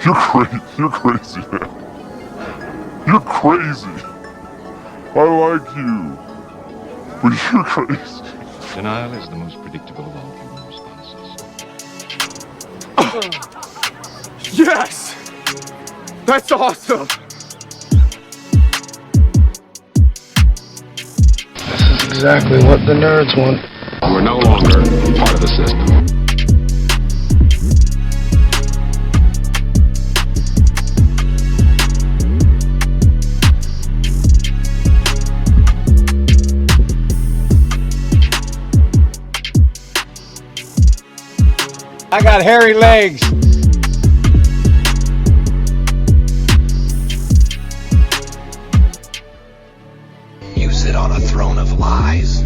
You're crazy, man. You're crazy. I like you, but you're crazy. Denial is the most predictable of all human responses. Yes! That's awesome! This is exactly what the nerds want. We're no longer part of the system. I got hairy legs. You sit on a throne of lies.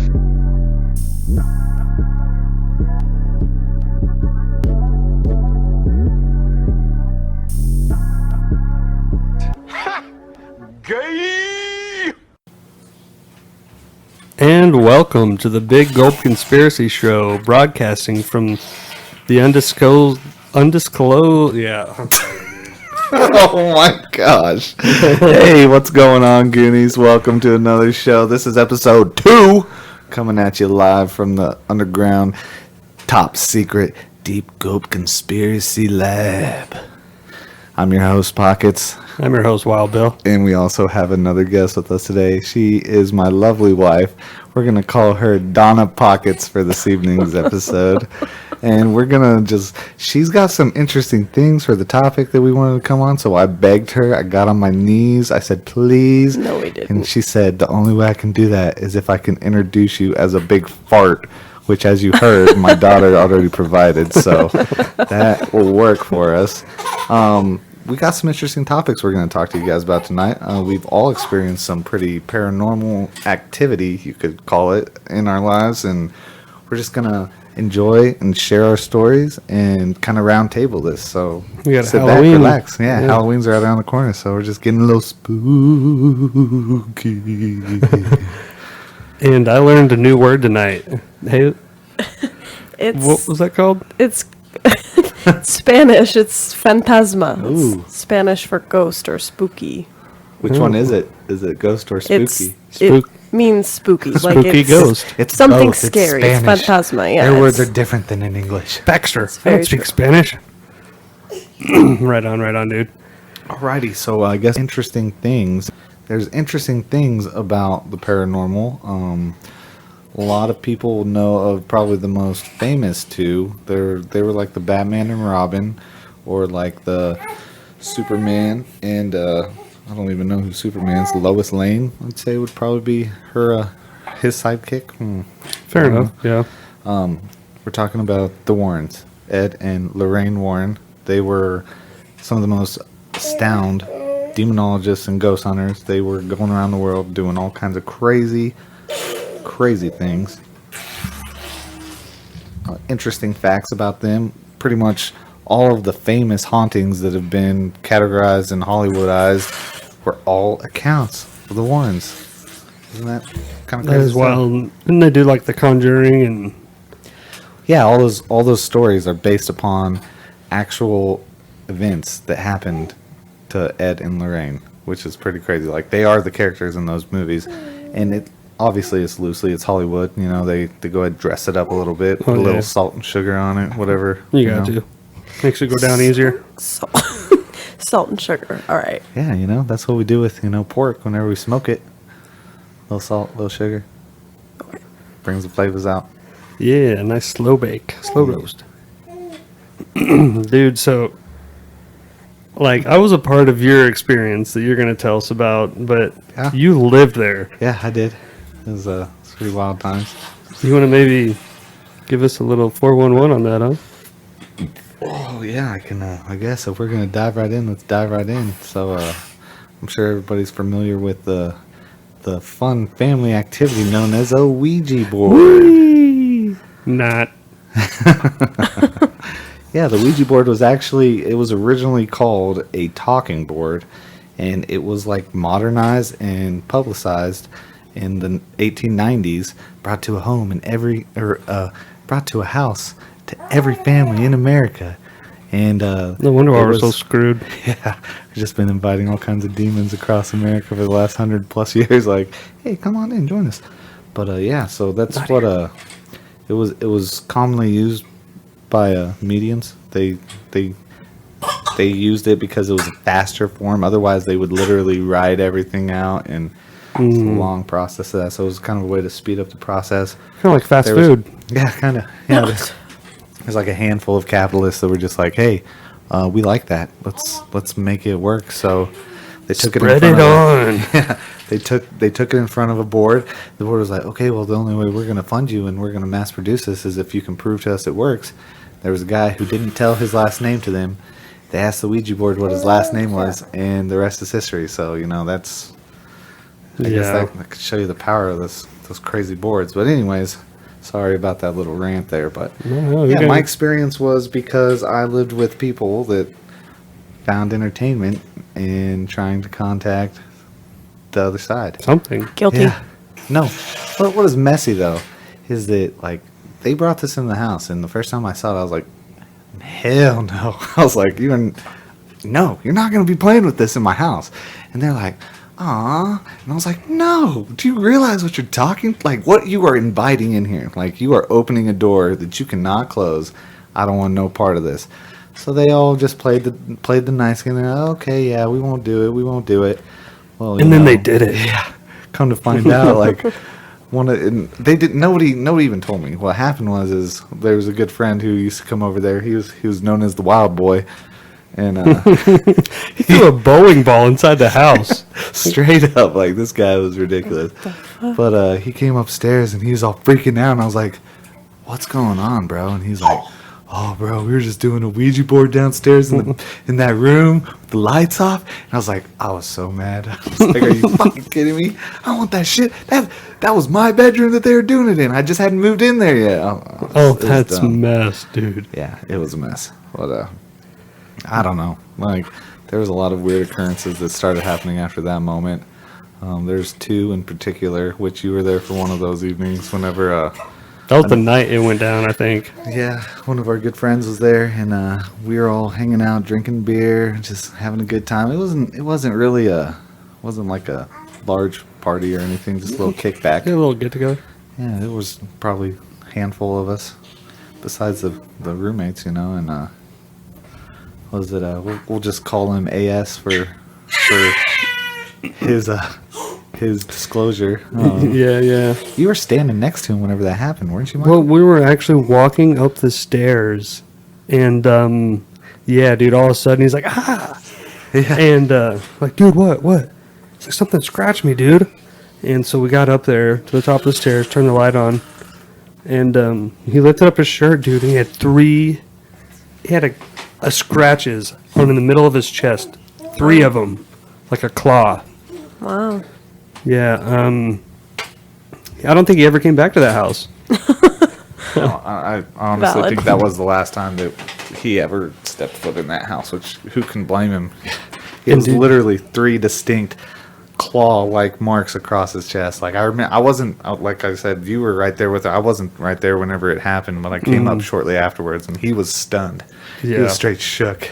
Gay! And welcome to the Big Gulp Conspiracy Show, broadcasting from the undisclosed, yeah. Oh my gosh. Hey, what's going on, Goonies? Welcome to another show. This is episode 2, coming at you live from the underground, top secret, deep gulp conspiracy lab. I'm your host, Pockets. I'm your host, Wild Bill. And we also have another guest with us today. She is my lovely wife. We're going to call her Donna Pockets for this evening's episode. And we're going to she's got some interesting things for the topic that we wanted to come on. So I begged her. I got on my knees. I said, please. No, we didn't. And she said, the only way I can do that is if I can introduce you as a big fart, which, as you heard, my daughter already provided. So that will work for us. We got some interesting topics we're going to talk to you guys about tonight. We've all experienced some pretty paranormal activity, you could call it, in our lives, and we're just going to enjoy and share our stories and kind of round table this. So We got sit Halloween. back, relax. Yeah, Halloween's right around the corner, so we're just getting a little spooky. And I learned a new word tonight. Hey, It's what was that called? It's Spanish. It's fantasma. Ooh. It's Spanish for ghost or spooky. Which one is it? Is it ghost or spooky? It means spooky. Spooky ghost. It's something both. It's scary. It's Spanish. phantasma. Yeah. Their words it's- are different than in English. Baxter. I very don't speak true. Spanish. Right on, dude. Alrighty, so I guess interesting things. There's interesting things about the paranormal. A lot of people know of probably the most famous two. They were like the Batman and Robin, or like the Superman and I don't even know who Superman's. Lois Lane, I'd say, would probably be his sidekick. Fair enough, yeah. We're talking about the Warrens, Ed and Lorraine Warren. They were some of the most astounded demonologists and ghost hunters. They were going around the world doing all kinds of crazy things. Interesting facts about them. Pretty much all of the famous hauntings that have been categorized and Hollywoodized were all accounts of the Warrens. Isn't that kind of That crazy? is stuff? wild. Didn't they do like The Conjuring and... Yeah, all those stories are based upon actual events that happened to Ed and Lorraine, which is pretty crazy. Like, they are the characters in those movies, and it obviously it's loosely, it's Hollywood. You know, they go ahead and dress it up a little bit, put a little salt and sugar on it, whatever. You got to. Makes it go down easier. Salt, salt and sugar. All right. Yeah, you know, that's what we do with, pork whenever we smoke it. A little salt, a little sugar. Brings the flavors out. Yeah, nice slow bake, slow roast. Dude, so, like, I was a part of your experience that you're going to tell us about, but Yeah. you lived there. Yeah, I did. It was pretty wild times. You want to maybe give us a little 411 on that, huh? Oh yeah, I can. I guess if we're gonna dive right in, let's dive right in. So I'm sure everybody's familiar with the fun family activity known as a Ouija board. Not. Yeah, the Ouija board was originally called a talking board, and it was like modernized and publicized in the 1890s, brought to a home in brought to a house to every family in America And No wonder why it we're so was- screwed. Yeah, I've just been inviting all kinds of demons across America for the last 100+ years. Like, hey, come on in, join us. But yeah, so that's what it was commonly used by mediums. They used it because it was a faster form. Otherwise, they would literally write everything out, and it's a long process of that. So it was kind of a way to speed up the process. Kind of like fast There was- food. Yeah, kind of. Yeah, there's like a handful of capitalists that were just like, hey, we like that. Let's make it work. So they took Spread it in it front on. of yeah, they took it in front of a board. The board was like, okay, well, the only way we're going to fund you and we're going to mass produce this is if you can prove to us it works. There was a guy who didn't tell his last name to them. They asked the Ouija board what his last name was, and the rest is history. So, that's... I guess that could show you the power of those crazy boards. But anyways, sorry about that little rant there. But No, yeah, okay. my experience was because I lived with people that found entertainment in trying to contact the other side. Something. Guilty. Yeah. No. What is messy, though, is that, like, they brought this in the house, and the first time I saw it, I was like, hell no. I was like, no, you're not going to be playing with this in my house. And they're like, aw. And I was like, no, do you realize what you're talking? Like, what you are inviting in here? Like, you are opening a door that you cannot close. I don't want no part of this. So they all just played the nice game. They're like, okay, yeah, we won't do it. Well, And then they did it. Yeah. Come to find out, like, nobody even told me. What happened was there was a good friend who used to come over there. He was known as the Wild Boy, and He threw a bowling ball inside the house. straight up, like, this guy was ridiculous. But he came upstairs and he was all freaking out, and I was like, "What's going on, bro?" And he's like, "Oh, bro, we were just doing a Ouija board downstairs in that room with the lights off." And I was so mad. I was like, "Are you fucking kidding me? I want that shit. That was my bedroom that they were doing it in. I just hadn't moved in there yet." Oh, It was that's dumb. mess, dude. Yeah, it was a mess. But I don't know. Like, there was a lot of weird occurrences that started happening after that moment. There's two in particular, which you were there for one of those evenings whenever That was the night it went down, I think. yeah, one of our good friends was there, and we were all hanging out, drinking beer, just having a good time. It wasn't really like a large party or anything, just a little kickback. Did a little get together. Yeah, it was probably a handful of us, besides the roommates, and was it we'll just call him AS for his disclosure. Yeah. You were standing next to him whenever that happened, weren't you, Mike? Well, we were actually walking up the stairs, and yeah, dude, all of a sudden he's like, ah! Yeah. And like, dude, what? It's like, something scratched me, dude. And so we got up there to the top of the stairs, turned the light on, and he lifted up his shirt, dude, and he had a scratches on in the middle of his chest, 3 of them, like a claw. Wow. Yeah, I don't think he ever came back to that house. No, I honestly Valid. think that was the last time that he ever stepped foot in that house, which who can blame him? It was Indeed. literally 3 distinct claw-like marks across his chest. Like, I remember, I wasn't, like I said, you were right there with it. I wasn't right there whenever it happened, but I came up shortly afterwards, and he was stunned. He Yeah. was straight shook.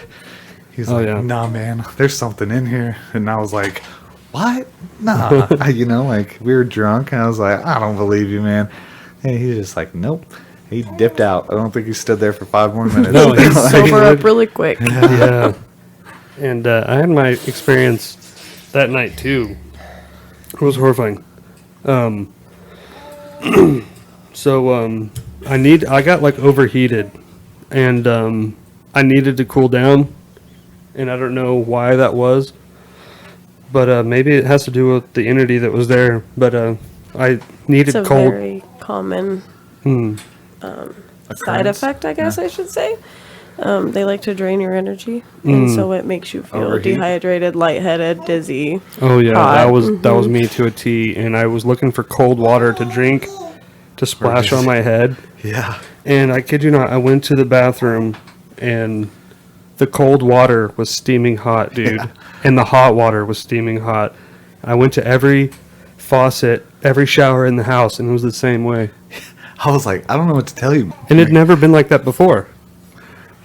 He's Oh, like, yeah. nah, man, there's something in here. And I was like, what? Nah. Like, we were drunk, and I was like, I don't believe you, man. And he's just like, nope. He dipped out. I don't think he stood there for 5 more minutes. No, he Sober up really quick. Yeah. And I had my experience that night too. It was horrifying. I got like overheated, and I needed to cool down, and I don't know why that was, but maybe it has to do with the entity that was there. But I needed It's a cold. very common side Occurrence? effect, I guess I should say. They like to drain your energy, and so it makes you feel Overheat. dehydrated, lightheaded, dizzy. Oh yeah, hot. that was me to a T, and I was looking for cold water to drink, to splash on my head. Yeah. And I kid you not, I went to the bathroom, and the cold water was steaming hot, dude, and the hot water was steaming hot. I went to every faucet, every shower in the house, and it was the same way. I was like, I don't know what to tell you. And it'd never been like that before.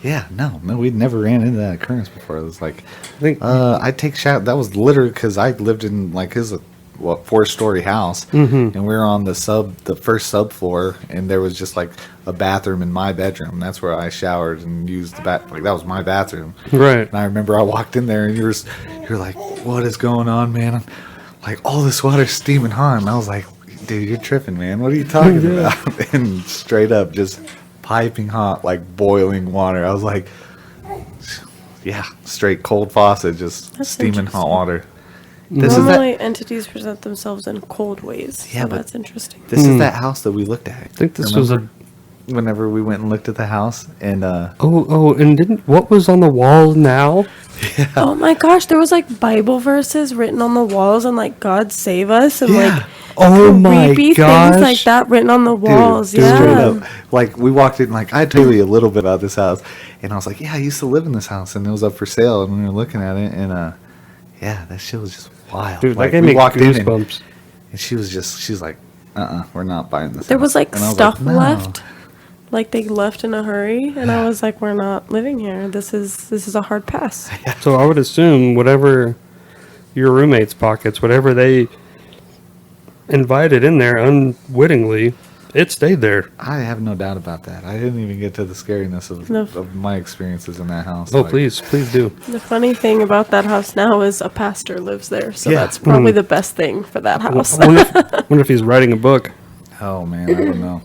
Yeah, no, we'd never ran into that occurrence before. It was like, I think I'd take shout. That was literally because I lived in like his 4-story house, and we were on the first subfloor, and there was just like a bathroom in my bedroom. That's where I showered and used the like that was my bathroom. right. And I remember I walked in there, and you're like, what is going on, man? Like all this water's steaming hot, and I was like, dude, you're tripping, man. What are you talking about? And straight up, just piping hot, like boiling water. I was like, yeah, straight cold faucet, just That's steaming hot interesting. water. This is that. Normally, entities present themselves in cold ways. Yeah, so but that's interesting. This is that house that we looked at. I think this was whenever we went and looked at the house, and and what was on the wall now? Oh my gosh, there was like Bible verses written on the walls and like God save us and like Oh my creepy gosh. things like that written on the walls. Dude, yeah. straight up. Like we walked in, like I tell you a little bit about this house, and I was like, yeah, I used to live in this house, and it was up for sale, and we were looking at it, and yeah, that shit was just wild. Dude, like, that gave we me walked in, goosebumps. and she's like, we're not buying this. There house. was like And I was stuff no. left. Like they left in a hurry and I was like, we're not living here. This is a hard pass. So I would assume whatever your roommates' pockets, whatever they invited in there unwittingly, it stayed there. I have no doubt about that. I didn't even get to the scariness of my experiences in that house. Oh, Like, please do. The funny thing about that house now is a pastor lives there. So Yeah. that's probably the best thing for that house. I wonder if he's writing a book. Oh man, I don't know.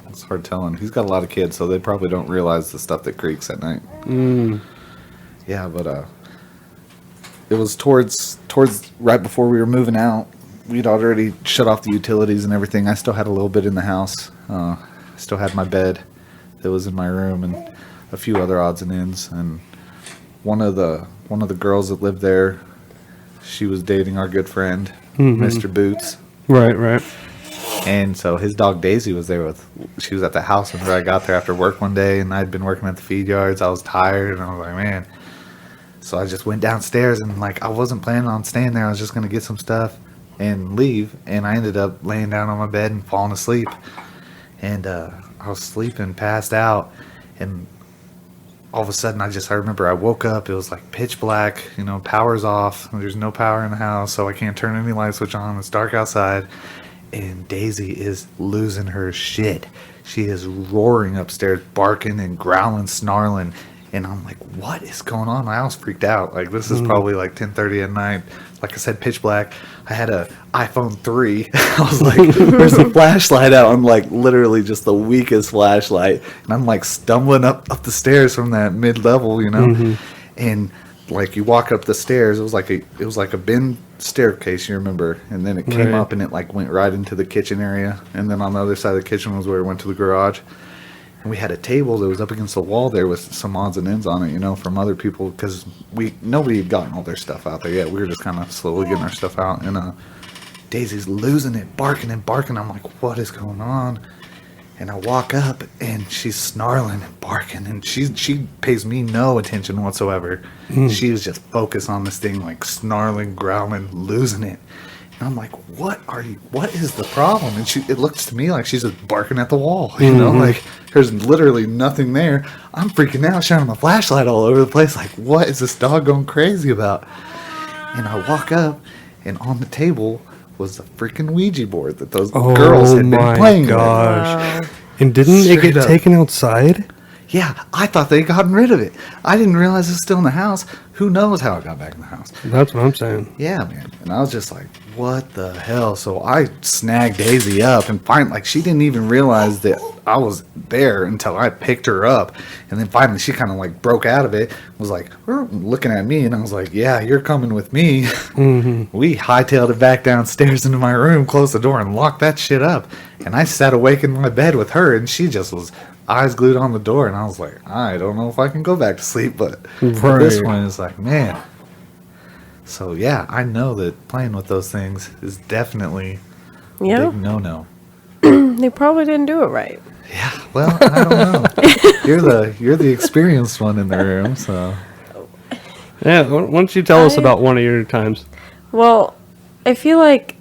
It's hard telling. He's got a lot of kids, so they probably don't realize the stuff that creaks at night. Yeah, but it was towards right before we were moving out. We'd already shut off the utilities and everything. I still had a little bit in the house. I still had my bed that was in my room and a few other odds and ends. And one of the girls that lived there, she was dating our good friend, Mr. Boots. Right. And so his dog Daisy was there she was at the house whenever I got there after work one day, and I'd been working at the feed yards. I was tired, and I was like, man. So I just went downstairs, and like I wasn't planning on staying there. I was just going to get some stuff and leave, and I ended up laying down on my bed and falling asleep. And I was sleeping, passed out, and all of a sudden I remember I woke up. It was like pitch black, power's off. There's no power in the house, so I can't turn any light switch on. It's dark outside. And Daisy is losing her shit. She is roaring upstairs, barking and growling, snarling. And I'm like, what is going on? I was freaked out. Like, this is probably like 10:30 at night. Like I said, pitch black. I had a iPhone 3. I was like, there's a flashlight out. I'm like literally just the weakest flashlight. And I'm like stumbling up the stairs from that mid-level, And like you walk up the stairs, it was like a bin staircase, you remember, and then it came up and it like went right into the kitchen area, and then on the other side of the kitchen was where it went to the garage. And we had a table that was up against the wall there with some odds and ends on it, from other people, because nobody had gotten all their stuff out there yet. We were just kind of slowly getting our stuff out, and Daisy's losing it, barking and barking. I'm like, what is going on? And I walk up, and she's snarling and barking, and she pays me no attention whatsoever. She was just focused on this thing, like snarling, growling, losing it. And I'm like, what is the problem? And it looks to me like she's just barking at the wall, like there's literally nothing there. I'm freaking out, shining my flashlight all over the place, like, what is this dog going crazy about? And I walk up, and on the table was the freaking Ouija board that those girls had been playing with. Gosh. And didn't it get taken outside? Yeah, I thought they'd gotten rid of it. I didn't realize it's still in the house. Who knows how it got back in the house? That's what I'm saying. Yeah, man. And I was just like, what the hell? So I snagged Daisy up, and finally, like, she didn't even realize that I was there until I picked her up. And then finally she kind of like broke out of it, was like looking at me, and I was like, yeah, you're coming with me. We hightailed it back downstairs into my room, closed the door, and locked that shit up. And I sat awake in my bed with her, and she just was eyes glued on the door, and I was like, I don't know if I can go back to sleep, but this one is like, man. So yeah, I know that playing with those things is definitely a big no-no. They probably didn't do it right. Yeah, well, I don't know. You're the experienced one in the room, so. Yeah, why don't you tell us about one of your times? Well, I feel like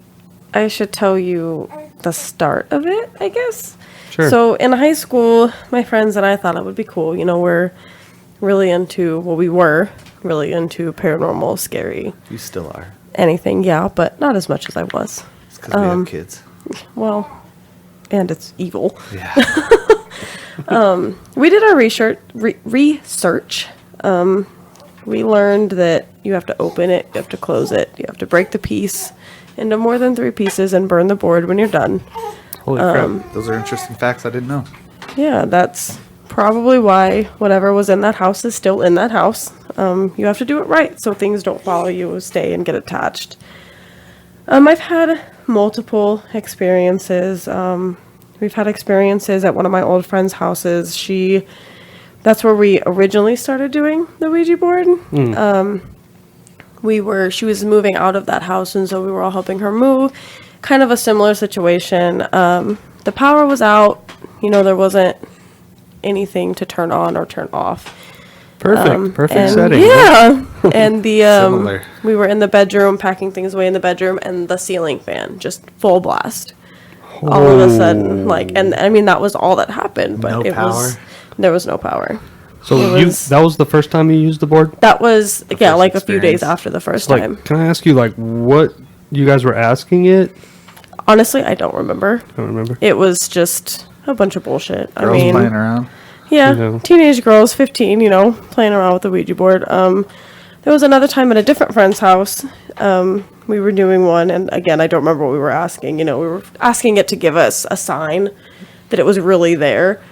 I should tell you the start of it, I guess. Sure. So in high school, my friends and I thought it would be cool. We're really into, well, we were really into paranormal, scary, You still are. anything, yeah, but not as much as I was. It's because we have kids. Well, and it's evil. Yeah. We did our research. We learned that you have to open it, you have to close it, you have to break the piece into more than 3 pieces and burn the board when you're done. Holy crap. Those are interesting facts I didn't know. Yeah, that's probably why whatever was in that house is still in that house. You have to do it right so things don't follow you, stay, and get attached. I've had multiple experiences. We've had experiences at one of my old friends' houses. That's where we originally started doing the Ouija board. She was moving out of that house, and so we were all helping her move. Kind of a similar situation. The power was out. There wasn't anything to turn on or turn off. Perfect And setting. yeah. And Similar. we were in the bedroom, packing things away in the bedroom, and the ceiling fan just full blast. All of a sudden, and I mean that was all that happened, but No power? There was no power. So that was the first time you used the board? That was a few experience. days after the first Like, time. can I ask you, like, what you guys were asking it? Honestly, I don't remember. I don't remember. It was just a bunch of bullshit. Girls playing around. Yeah, know. teenage girls, 15, playing around with the Ouija board. There was another time at a different friend's house. We were doing one, and again, I don't remember what we were asking. We were asking it to give us a sign that it was really there.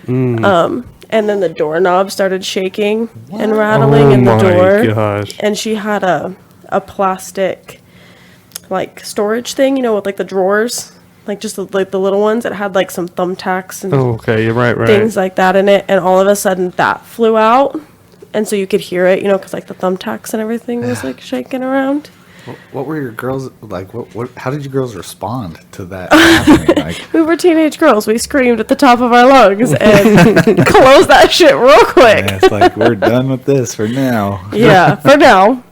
And then the doorknob started shaking and rattling in the door. Gosh. And she had a plastic, storage thing, with, the drawers. Just the little ones. It had, some thumbtacks and Oh, okay. You're right. things like that in it. And all of a sudden, that flew out. And so you could hear it, because, the thumbtacks and everything was, shaking around. What were your girls like? How did you girls respond to that happening? We were teenage girls. We screamed at the top of our lungs and closed that shit real quick. Yeah, it's like we're done with this for now. Yeah, for now.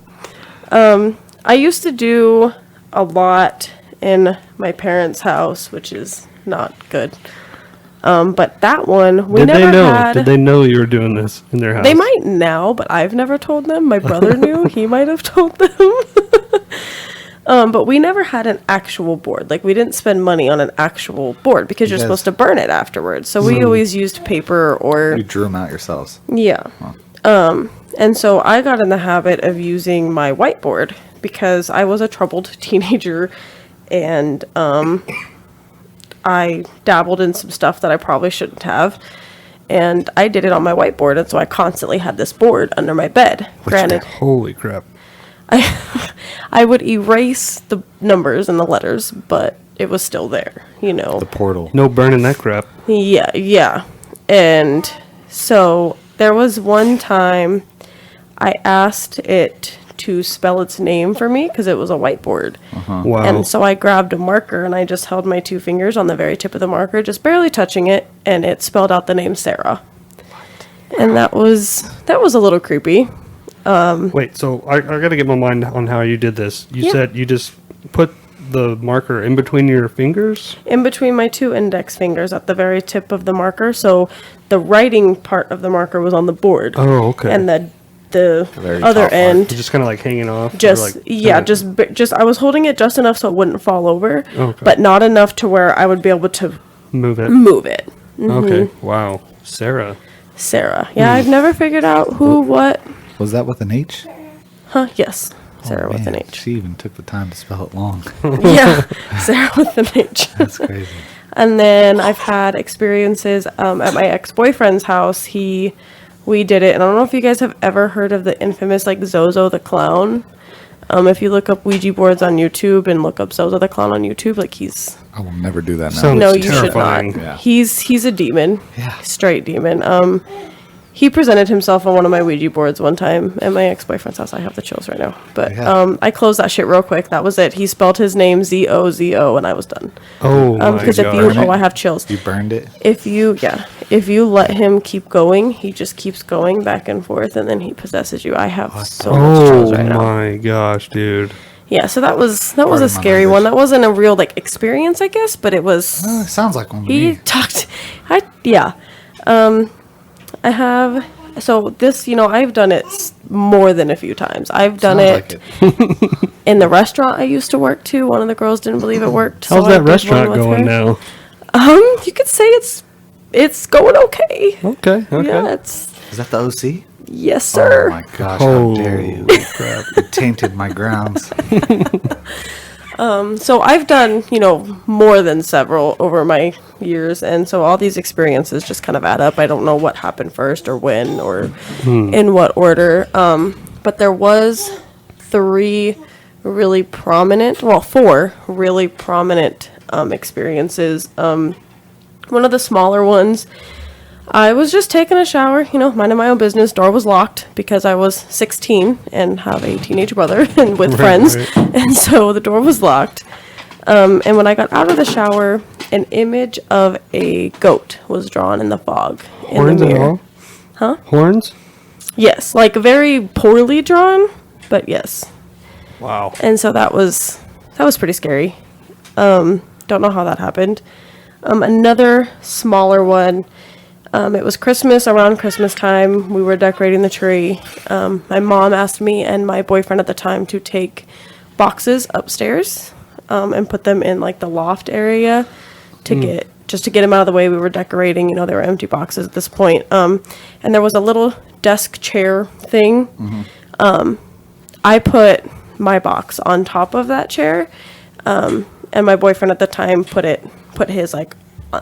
I used to do a lot in my parents' house, which is not good. But that one, we Did never they know? had. Did they know you were doing this in their house? They might now, but I've never told them. My brother knew. He might have told them. But we never had an actual board. We didn't spend money on an actual board because you're supposed to burn it afterwards. So we always used paper or... You drew them out yourselves. Yeah. And so I got in the habit of using my whiteboard because I was a troubled teenager and I dabbled in some stuff that I probably shouldn't have. And I did it on my whiteboard, and so I constantly had this board under my bed. Granted, Holy crap. I would erase the numbers and the letters, but it was still there, The portal. No burning that crap. Yeah. And so there was one time I asked it to spell its name for me because it was a whiteboard. Wow. And so I grabbed a marker and I just held my 2 fingers on the very tip of the marker, just barely touching it, and it spelled out the name Sarah. And that was a little creepy. Wait, so I got to get my mind on how you did this. You said you just put the marker in between your fingers? In between my 2 index fingers at the very tip of the marker. So the writing part of the marker was on the board. Oh, okay. And the Very other top part. end, Just kind of like hanging off? just, or like, just I was holding it just enough so it wouldn't fall over, Okay. but not enough to where I would be able to move it. move it. Okay, wow. Sarah. Sarah. Yeah, I've never figured out who, what. Was that with an H? Huh, yes. Sarah with an Man, H. She even took the time to spell it long. Yeah, Sarah with an H. That's crazy. And then I've had experiences at my ex-boyfriend's house. We did it, and I don't know if you guys have ever heard of the infamous Zozo the Clown. If you look up Ouija boards on YouTube and look up Zozo the Clown on YouTube, he's... I will never do that now. Sounds No, you terrifying. should not. Yeah. He's a demon. Yeah. Straight demon. He presented himself on one of my Ouija boards one time at my ex-boyfriend's house. I have the chills right now. But Yeah. I closed that shit real quick. That was it. He spelled his name Z-O-Z-O, and I was done. Oh, my Because if God. you... Oh, I have chills. You burned it? If you let him keep going, he just keeps going back and forth, and then he possesses you. I have so much chills Oh, right now. my gosh, dude. Yeah, so that was Part a of my scary language. one. That wasn't a real experience, I guess, but it was... It sounds like one to He me. talked. I have So this, I've done it more than a few times. I've done Sounds it in the restaurant I used to work to. One of the girls didn't believe it worked. How's I that did restaurant one with going her. now? You could say it's going okay. Okay. Yeah, Is that the OC? yes, sir. Oh my gosh, how dare you. Crap. You tainted my grounds. So I've done, more than several over my years, and so all these experiences just kind of add up. I don't know what happened first or when or in what order. But there was four really prominent experiences. One of the smaller ones, I was just taking a shower, minding my own business. Door was locked because I was 16 and have a teenage brother and with friends. Right. And so the door was locked. And when I got out of the shower, an image of a goat was drawn in the fog. Horns in the and mirror. all? Huh? Horns? Yes, like very poorly drawn, but yes. Wow. And so that was pretty scary. Don't know how that happened. Another smaller one. It was Christmas, around Christmas time. We were decorating the tree. My mom asked me and my boyfriend at the time to take boxes upstairs and put them in like the loft area to get them out of the way. We were decorating, they were empty boxes at this point. And there was a little desk chair thing. I put my box on top of that chair, and my boyfriend at the time put his like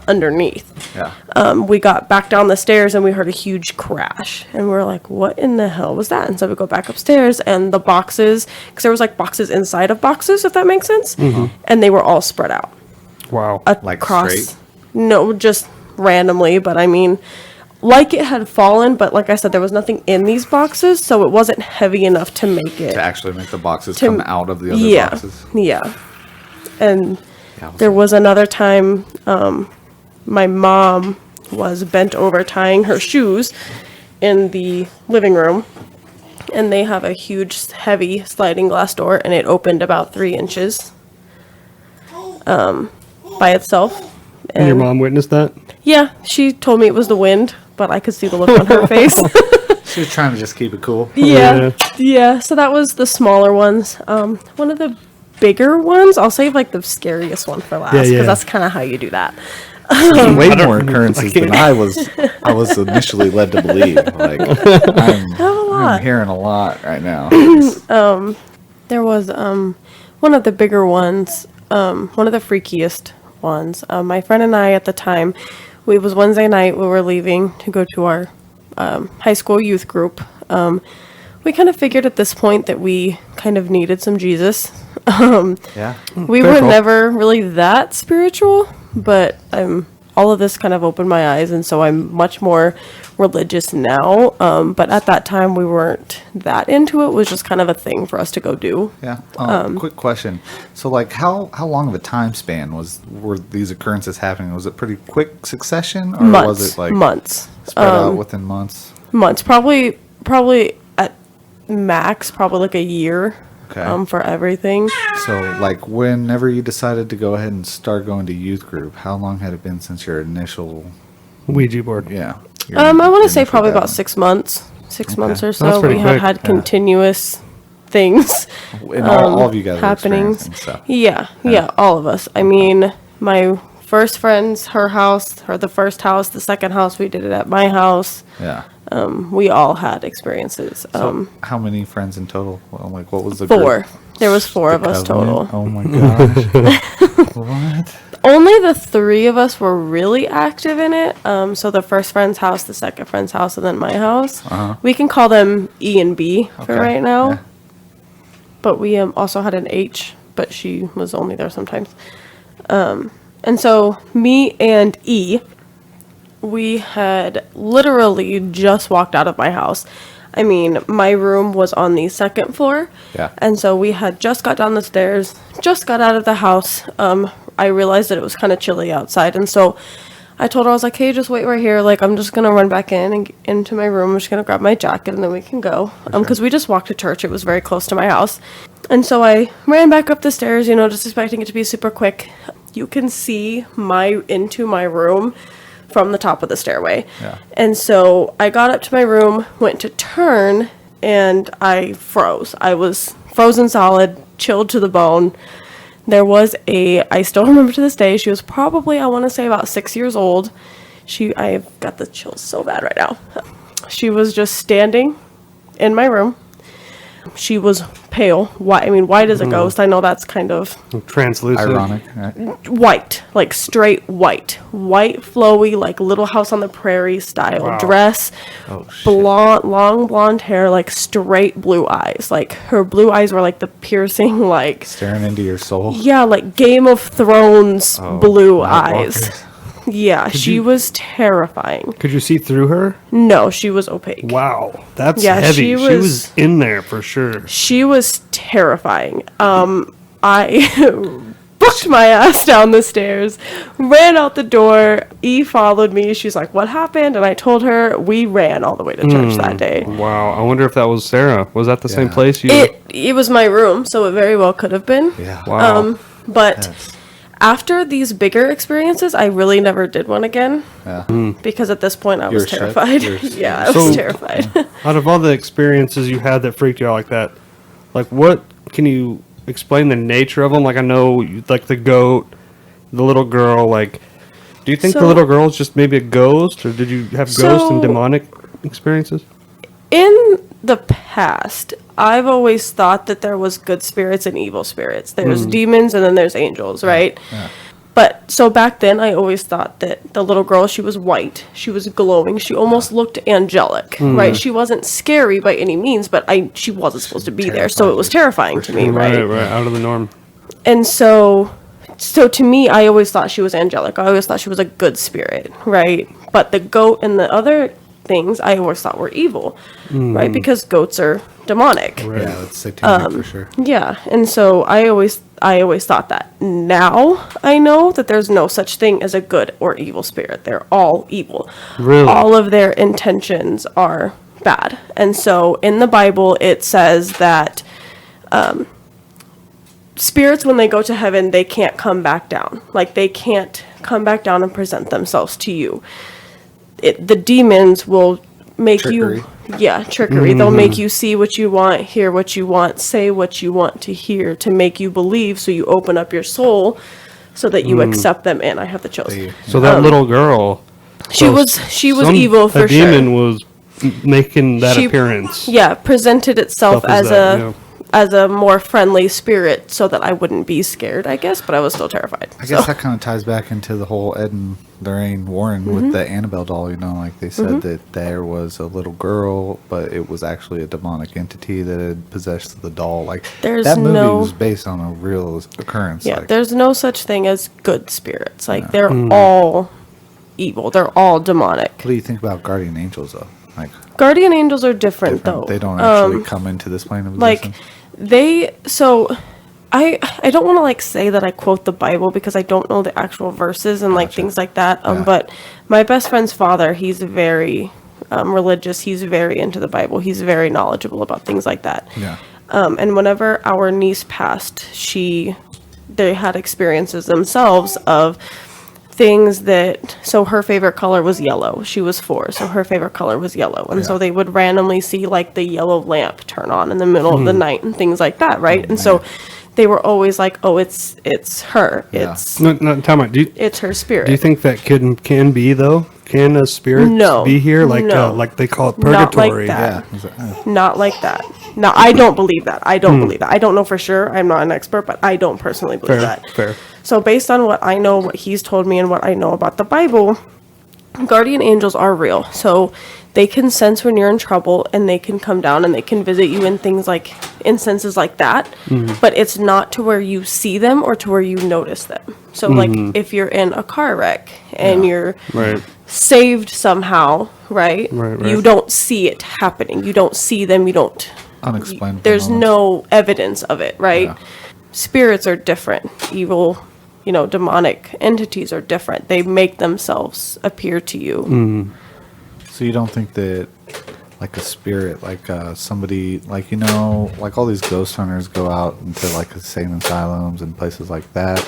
underneath. Yeah. We got back down the stairs and we heard a huge crash, and we were like, what in the hell was that? And so we go back upstairs, and the boxes, because there was like boxes inside of boxes, if that makes sense, and they were all spread out Wow. Like across. straight? No, just randomly, but I mean, like it had fallen, but like I said, there was nothing in these boxes, so it wasn't heavy enough to make it. To actually make the boxes come out of the other Yeah, boxes? yeah. And Yeah, there was another time, my mom was bent over tying her shoes in the living room, and they have a huge, heavy sliding glass door, and it opened about 3 inches by itself. And your mom witnessed that? Yeah, she told me it was the wind, but I could see the look on her face. She was trying to just keep it cool. Yeah. So that was the smaller ones. One of the bigger ones, I'll save like the scariest one for last, because that's kind of how you do that. Way more occurrences than I was initially led to believe. Like, I'm hearing a lot right now. There was one of the bigger ones, one of the freakiest ones. My friend and I at the time, it was Wednesday night, we were leaving to go to our high school youth group. We kind of figured at this point that we kind of needed some Jesus. Yeah. We were never really that spiritual, but all of this kind of opened my eyes, and so I'm much more religious now. But at that time, we weren't that into it. It was just kind of a thing for us to go do. Yeah. Quick question. So, like, how long of a time span were these occurrences happening? Was it pretty quick succession, or Months. was it like Months. spread out within months? Months. Probably at max, probably like a year. Okay. For everything. So, like, whenever you decided to go ahead and start going to youth group, how long had it been since your initial? Ouija board. Yeah. I want to say probably about 6 months. 6 months or so. That's pretty We quick. had continuous things And all of you guys happening. stuff. Yeah, all of us. I mean, my first friend's her house, the first house, the second house, we did it at my house. Yeah. We all had experiences. So how many friends in total? Well, like, what was the 4. group? There was 4 of The us Covenant? total. Oh my gosh. What? Only the 3 of us were really active in it. So the first friend's house, the second friend's house, and then my house. We can call them E and B for Okay, right now. yeah. But we also had an H, but she was only there sometimes. And so me and E, we had literally just walked out of my house. I mean, my room was on the 2nd floor. Yeah. And so we had just got down the stairs, just got out of the house. I realized that it was kind of chilly outside. And so I told her, I was like, hey, just wait right here. Like, I'm just going to run back into my room. I'm just going to grab my jacket and then we can go. Because we just walked to church. It was very close to my house. And so I ran back up the stairs, just expecting it to be super quick. You can see into my room from the top of the stairway. Yeah. And so I got up to my room, went to turn, and I froze. I was frozen solid, chilled to the bone. There was I still remember to this day, she was probably, I want to say about 6 years old. I've got the chills so bad right now. She was just standing in my room. She was pale, white as a ghost. I know that's kind of Translucent. Ironic, right? white, like straight white, flowy, like Little House on the Prairie style dress, long blonde hair, like straight blue eyes. Like her blue eyes were like the piercing, like Staring into your soul. yeah, like Game of Thrones blue eyes. Walkers. Yeah, she was terrifying. Could you see through her? No, she was opaque. Wow, that's Yeah, heavy. she She was- was in there for sure. She was terrifying. I pushed my ass down the stairs, ran out the door. E followed me. She's like, "What happened?" And I told her we ran all the way to church that day. Wow, I wonder if that was Sarah. Was that the same Yeah. place you? It was my room, so it very well could have been. Yeah. Wow. But Yes. after these bigger experiences, I really never did one again Yeah. because at this point I You was were shook? terrified. You were- Yeah, I So- was terrified. Out of all the experiences you had that freaked you out like that, like what can you explain the nature of them? Like I know, like the goat, the little girl. Like, do you think the So- little girl is just maybe a ghost, or did you have ghost and So- demonic experiences? In the past, I've always thought that there was good spirits and evil spirits. There's demons and then there's angels, right? Yeah. But so back then, I always thought that the little girl, she was white, she was glowing, she almost looked angelic, right? She wasn't scary by any means, but she wasn't supposed to be there, so it was terrifying to me, right? Out of the norm. And so to me, I always thought she was angelic. I always thought she was a good spirit, right? But the goat and the other things I always thought were evil, right? Because goats are demonic. Right. Yeah, that's satanic for sure. Yeah, and so I always thought that. Now I know that there's no such thing as a good or evil spirit. They're all evil. Really? All of their intentions are bad. And so in the Bible it says that spirits, when they go to heaven, they can't come back down. Like they can't come back down and present themselves to you. The demons will make Trickery. trickery. They'll make you see what you want, hear what you want, say what you want to hear, to make you believe, so you open up your soul so that you accept them in. I have the chills. So that little girl, She so was evil for a demon sure. was making that She- appearance. Yeah, presented itself Stuff as as that, a yeah. as a more friendly spirit so that I wouldn't be scared, I guess, but I was still terrified. I guess that kind of ties back into the whole Ed and Lorraine Warren Mm-hmm. with the Annabelle doll. You know, like they said that there was a little girl, but it was actually a demonic entity that had possessed the doll. Like There's that movie no- was based on a real occurrence. Yeah, like, there's no such thing as good spirits. Like they're all evil. They're all demonic. what do you think about guardian angels though? Like Guardian angels are different, though. they don't actually come into this plane of Like existence. I don't want to like say that I quote the Bible because I don't know the actual verses and like Gotcha. things like that. Yeah. But my best friend's father, he's very religious. He's very into the Bible. He's very knowledgeable about things like that. Yeah. And whenever our niece passed, they had experiences themselves of things that, so her favorite color was yellow. She was 4, so her favorite color was yellow. And so Yeah. they would randomly see like the yellow lamp turn on in the middle of the night and things like that, right? And so they were always like, oh, it's her. Yeah. No, time out. It's her spirit. Do you think that can be though? Can a spirit No. be here? Like No. like they call it Not like purgatory. that. Yeah. Is it- Not like that. No, I don't believe that. I don't believe that. I don't know for sure. I'm not an expert, but I don't personally believe Fair, that. fair. So based on what I know, what he's told me, and what I know about the Bible, guardian angels are real. So they can sense when you're in trouble, and they can come down and they can visit you in things like instances like that. But it's not to where you see them or to where you notice them. So like if you're in a car wreck and you're Right. saved somehow, right? Right. You don't see it happening. You don't see them. You don't. Unexplainable. There's moments. no evidence of it, right? Yeah. Spirits are different. Evil, demonic entities are different. They make themselves appear to you. So you don't think that, like a spirit, like somebody, like like all these ghost hunters go out into like insane asylums and places like that.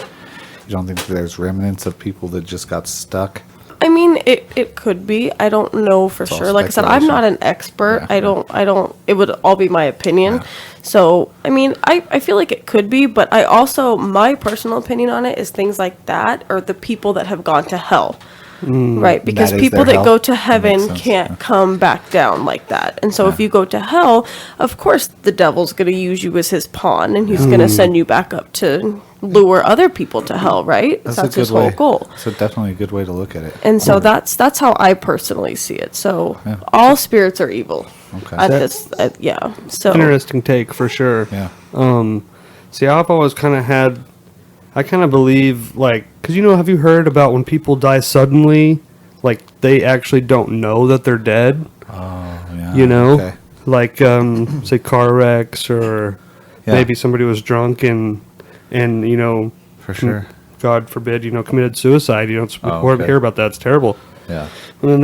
You don't think that there's remnants of people that just got stuck? I mean, it could be. I don't know for all sure. Like I said, I'm not an expert. Yeah, I don't, it would all be my opinion. Yeah. So, I mean, I feel like it could be, but I also, my personal opinion on it is things like that are the people that have gone to hell. Right, because That is people their that hell. go to That heaven makes sense, can't yeah. come back down like that. And so if Yeah. you go to hell, of course the devil's going to use you as his pawn, and he's going to send you back up to lure other people to hell, right? That's That's a his good way. whole goal. So definitely a good way to look at it. And so that's how I personally see it. So Yeah. all spirits are evil. Okay. At this, yeah. So Interesting take for sure. Yeah. See, I've always kind of had, I kind of believe, like, because have you heard about when people die suddenly, like, they actually don't know that they're dead? Oh, yeah. Okay. Like, say, car wrecks, or Yeah. maybe somebody was drunk and For sure. God forbid, committed suicide. It's Oh, horrible to okay. hear about that. It's terrible. Yeah. And then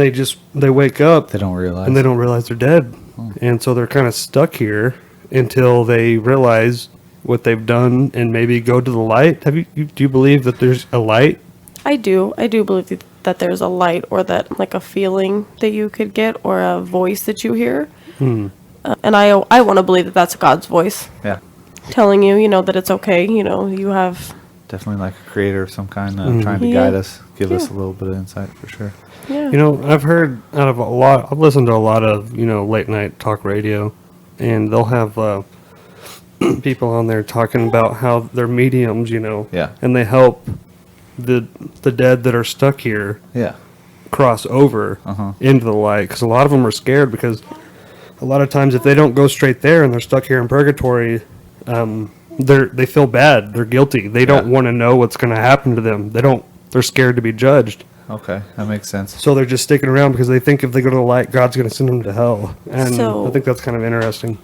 they wake up They don't realize. and they don't realize they're dead. And so they're kind of stuck here until they realize what they've done and maybe go to the light. Do you believe that there's a light? I do believe that there's a light, or that like a feeling that you could get, or a voice that you hear. And I want to believe that that's God's voice Yeah. telling you, that it's okay. You have. Definitely like a creator of some kind trying to Yeah. guide us, give us a Yeah. little bit of insight for sure. Yeah. I've heard I've listened to a lot of, late night talk radio, and they'll have people on there talking about how they're mediums, Yeah. and they help the dead that are stuck here Yeah. cross over Uh-huh. into the light, because a lot of them are scared, because a lot of times if they don't go straight there and they're stuck here in purgatory, they feel bad, they're guilty, they don't Yeah. want to know what's going to happen to them, they're scared to be judged, Okay. That makes sense. so they're just sticking around because they think if they go to the light, God's going to send them to hell. And So- I think that's kind of interesting.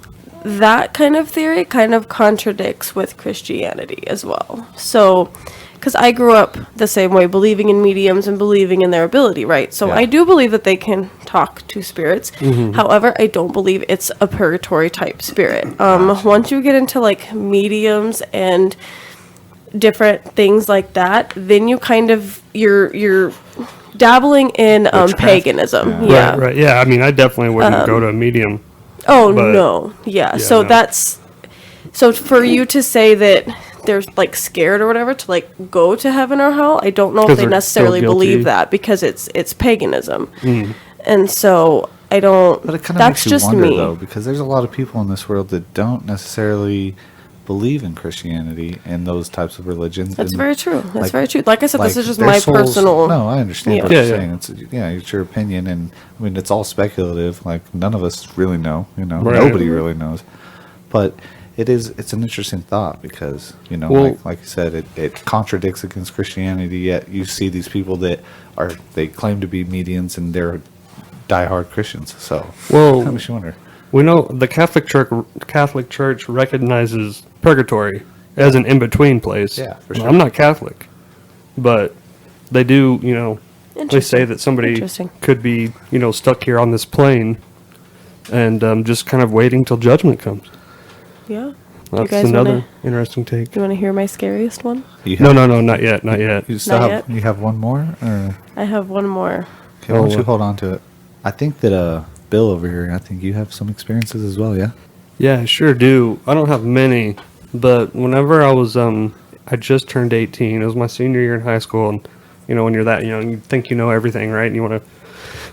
That kind of theory kind of contradicts with Christianity as well. So, because I grew up the same way, believing in mediums and believing in their ability, right? So Yeah. I do believe that they can talk to spirits. However, I don't believe it's a purgatory type spirit. Once you get into like mediums and different things like that, then you kind of you're dabbling in paganism. Yeah. Right. Yeah. I mean, I definitely wouldn't go to a medium. Oh But- no, yeah. So no. that's so for you to say that they're like scared or whatever to like go to heaven or hell. I don't know if 'Cause they they're necessarily still guilty. believe that, because it's paganism, and so I don't. But it kind of That's makes you just wonder me. though, because there's a lot of people in this world that don't necessarily believe in Christianity and those types of religions. That's and, very true. That's like- very true. Like I said, this like, is just their my souls- personal. No, I understand Yeah. what you're Yeah, yeah. saying. It's your opinion, and I mean it's all speculative. Like none of us really know. Right. Nobody really knows. But it's an interesting thought because Well- like you said, it contradicts against Christianity. Yet you see these people that they claim to be mediums and they're diehard Christians. So Well- that makes you wonder. We know the Catholic Church recognizes purgatory as an in-between place. Yeah, for Now, sure. I'm not Catholic, but they do, they say Interesting. that somebody Interesting. could be, stuck here on this plane and just kind of waiting till judgment comes. Yeah. That's guys another wanna- interesting take. You want to hear my scariest one? You No, have, not yet, not yet. You still Not have yet. you have one more? Or? I have one more. Okay, why don't Oh, you hold on to it? I think that Bill over here, I think you have some experiences as well, yeah? Yeah, I sure do. I don't have many, but whenever I was, I just turned 18. It was my senior year in high school, and when you're that young, you think you know everything, right? And you want to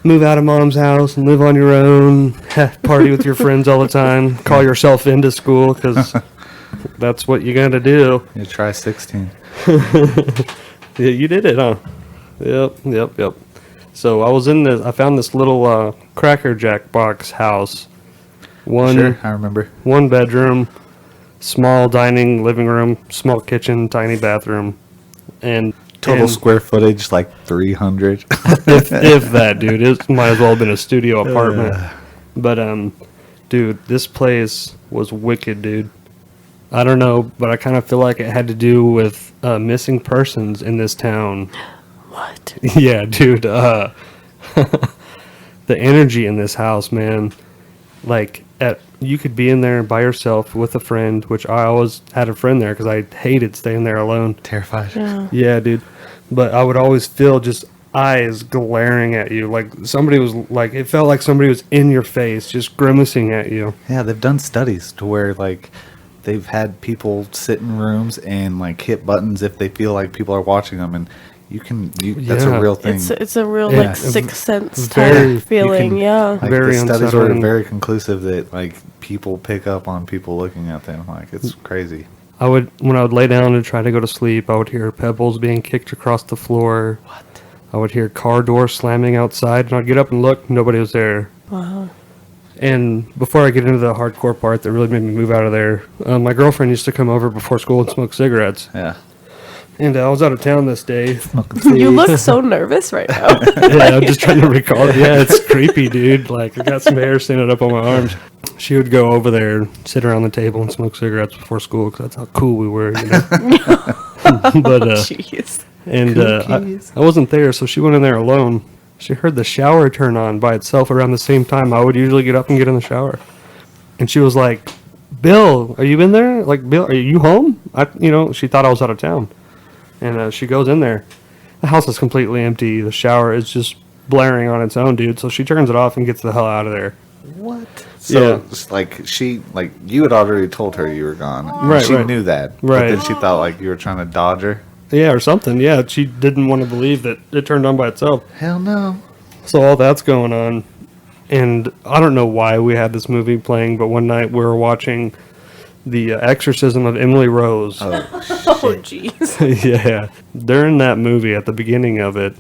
move out of mom's house and live on your own, party with your friends all the time, call yourself into school because that's what you got to do. You try 16. Yeah, you did it, huh? Yep. So I found this little Cracker Jack box house. Sure, I remember. One bedroom, small dining, living room, small kitchen, tiny bathroom, and Total and square footage, like 300. if that, dude, it might as well have been a studio apartment. But dude, this place was wicked, dude. I don't know, but I kind of feel like it had to do with missing persons in this town. What? Yeah, dude. The energy in this house, man. Like, you could be in there by yourself with a friend, which I always had a friend there because I hated staying there alone. Terrified. Yeah. Yeah, dude. But I would always feel just eyes glaring at you. Like somebody was like, it felt like somebody was in your face, just grimacing at you. Yeah, they've done studies to where like they've had people sit in rooms and like hit buttons if they feel like people are watching them, and that's Yeah. a real thing. It's a real Yeah. like sixth sense Very- type feeling. Yeah. Like Very the studies were unsettling. very conclusive that like people pick up on people looking at them. Like it's crazy. When I would lay down and try to go to sleep, I would hear pebbles being kicked across the floor. What? I would hear car doors slamming outside, and I'd get up and look, nobody was there. Wow. And before I get into the hardcore part that really made me move out of there, my girlfriend used to come over before school and smoke cigarettes. Yeah. And I was out of town this day. You look so nervous right now. Yeah, I'm just trying to recall. Yeah, it's creepy, dude. Like, I got some hair standing up on my arms. She would go over there, sit around the table, and smoke cigarettes before school because that's how cool we were, you know. But Jeez. and I wasn't there, so she went in there alone. She heard the shower turn on by itself around the same time I would usually get up and get in the shower. And she was like, "Bill, are you in there? Like, Bill, are you home?" She thought I was out of town. And she goes in there. The house is completely empty. The shower is just blaring on its own, dude. So she turns it off and gets the hell out of there. What? So Yeah. it's like you had already told her you were gone. Right, She right. knew that. Right. But then she thought like you were trying to dodge her. Yeah, or something. Yeah, she didn't want to believe that it turned on by itself. Hell no. So all that's going on. And I don't know why we had this movie playing, but one night we were watching The Exorcism of Emily Rose. Oh, jeez. Yeah. During that movie, at the beginning of it,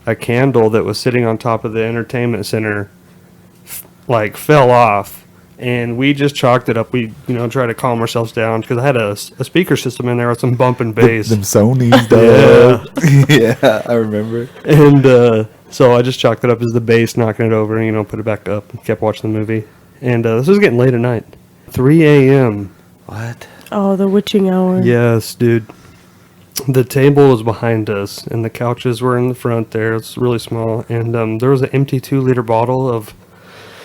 a candle that was sitting on top of the entertainment center fell off, and we just chalked it up. We tried to calm ourselves down because I had a speaker system in there with some bumping bass. Them Sony's, dog. Yeah, I remember. And so I just chalked it up as the bass, knocking it over, and put it back up, and kept watching the movie. And this was getting late at night. 3 a.m. What? Oh, the witching hour. Yes, dude. The table was behind us, and the couches were in the front there. It's really small. And there was an empty 2-liter bottle of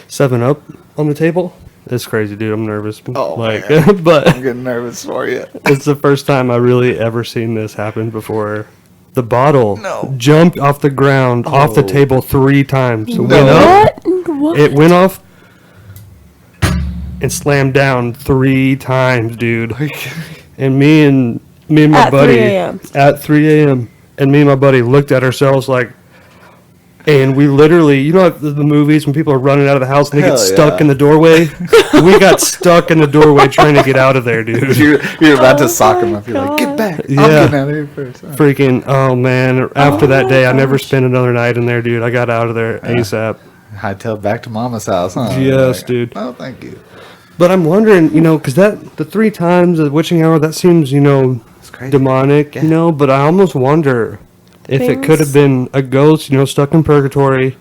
7-Up on the table. It's crazy, dude. I'm nervous. Oh, but I'm getting nervous for you. it's the first time I really ever seen this happen before. The bottle No. jumped off the ground, off the table 3 times. It went up, What? it went off, and slammed down 3 times, dude. And me and my At buddy 3 a.m. at 3 a.m. and me and my buddy looked at ourselves like, and we literally, the movies when people are running out of the house and they Hell get stuck yeah. in the doorway. We got stuck in the doorway trying to get out of there, dude. You're about to sock him up. You're like, get back. Yeah. I'm getting out of here first. Freaking, oh man! After that day, I never gosh. spent another night in there, dude. I got out of there ASAP. Hightail back to mama's house, huh? Yes, dude. Oh, thank you. But I'm wondering, because the 3 times the witching hour, that seems, It's crazy. demonic, Yeah. but I almost wonder if it could have Things- been a ghost, stuck in purgatory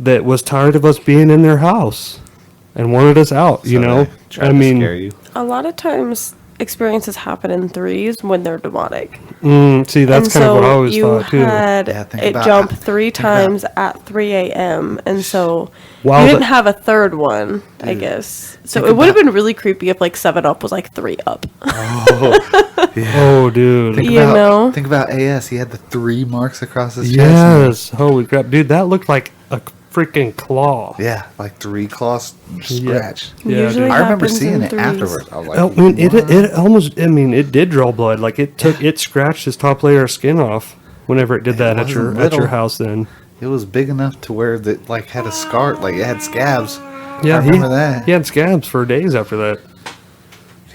that was tired of us being in their house and wanted us out, So they tried to scare you. A lot of times, experiences happen in 3s when they're demonic. See, that's And kind of what I so always you thought, too. had Yeah, think it about- jump 3 think about- times at 3 a.m. And so Wow, you didn't that- have a third one, I guess. So think it would have about- been really creepy if 7-Up was 3 up. Oh, dude. Think You about, know? Think about AS. He had the 3 marks across his chest. Yes. Holy crap. Dude, that looked like a freaking claw. Yeah, like 3 claws scratch. Yeah, Usually dude. I remember happens seeing in it 3s. afterwards. I was like, Oh, I mean, it almost, it did draw blood. Like, it scratched his top layer of skin off whenever it did that at wasn't your little. house then. it was big enough to where it had a scar, like it had scabs. Yeah, I remember that. He had scabs for days after that.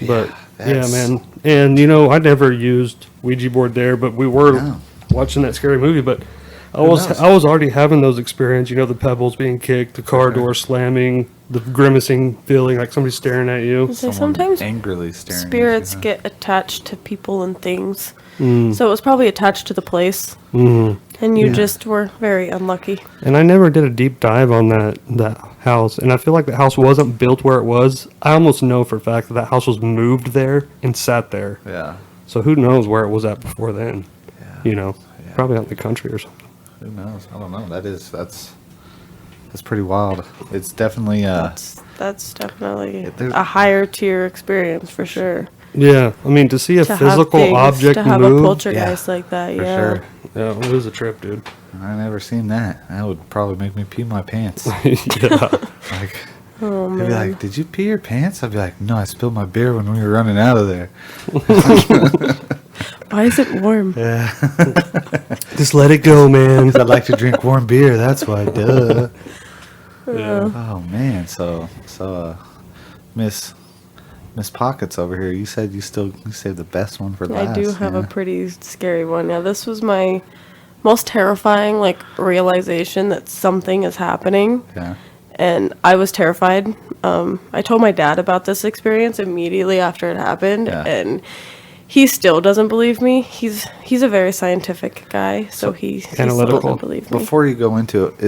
But yeah, that's- man. And I never used Ouija board there, but we were No. watching that scary movie. But I knows? was already having those experiences. The pebbles being kicked, the car door slamming, the grimacing feeling like somebody's staring at you. So Someone sometimes angrily staring. spirits at you, get attached to people and things. So it was probably attached to the place. And you just were very unlucky. And I never did a deep dive on that house. And I feel like the house wasn't built where it was. I almost know for a fact that house was moved there and sat there. huh? Yeah. So who knows where it was at before then? Yeah. Probably out in the country or something. Who knows? I don't know. That's pretty wild. It's definitely That's definitely there's- a higher tier experience for sure. Yeah, I mean, to see a to have physical things, object to have move. a poltergeist like that. For Yeah. sure. Yeah, it was a trip, dude. I never seen that. That would probably make me pee my pants. Yeah. Like, Oh they'd be man. like, "Did you pee your pants?" I'd be like, "No, I spilled my beer when we were running out of there." Why is it warm? Yeah, Just let it go, man. 'cause I'd like to drink warm beer. That's why. Duh. Yeah. Oh man. So, Miss Pockets over here. You said you saved the best one for last. I do have yeah. a pretty scary one. Yeah, this was my most terrifying realization that something is happening. Yeah. And I was terrified. I told my dad about this experience immediately after it happened, Yeah. and he still doesn't believe me. He's a very scientific guy, so he still Analytical. doesn't believe me. Before you go into it,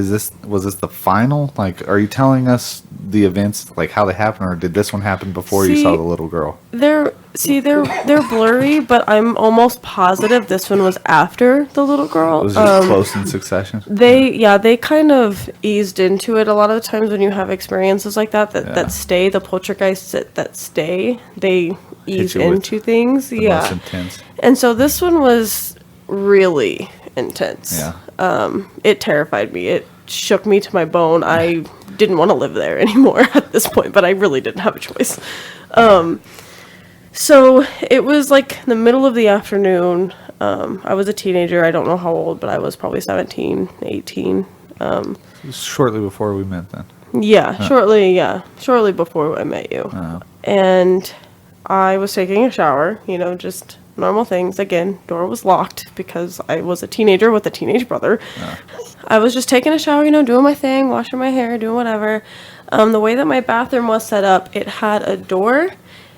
was this the final? Like, are you telling us the events, like how they happened, or did this one happen before you See, saw the little girl? They're blurry, but I'm almost positive this one was after the little girl. It was just close in succession. They kind of eased into it a lot of the times when you have experiences like that Yeah. stay, the poltergeists that stay, they ease you with into things. The Yeah. most intense. And so this one was really intense. Yeah. It terrified me. It shook me to my bone. I didn't want to live there anymore at this point, but I really didn't have a choice. So it was like the middle of the afternoon. I was a teenager. I don't know how old, but I was probably 17, 18. Shortly before we met, then. Shortly before I met you. Oh. And I was taking a shower, just normal things. Again, door was locked because I was a teenager with a teenage brother. I was just taking a shower, doing my thing, washing my hair, doing whatever. The way that my bathroom was set up, it had a door,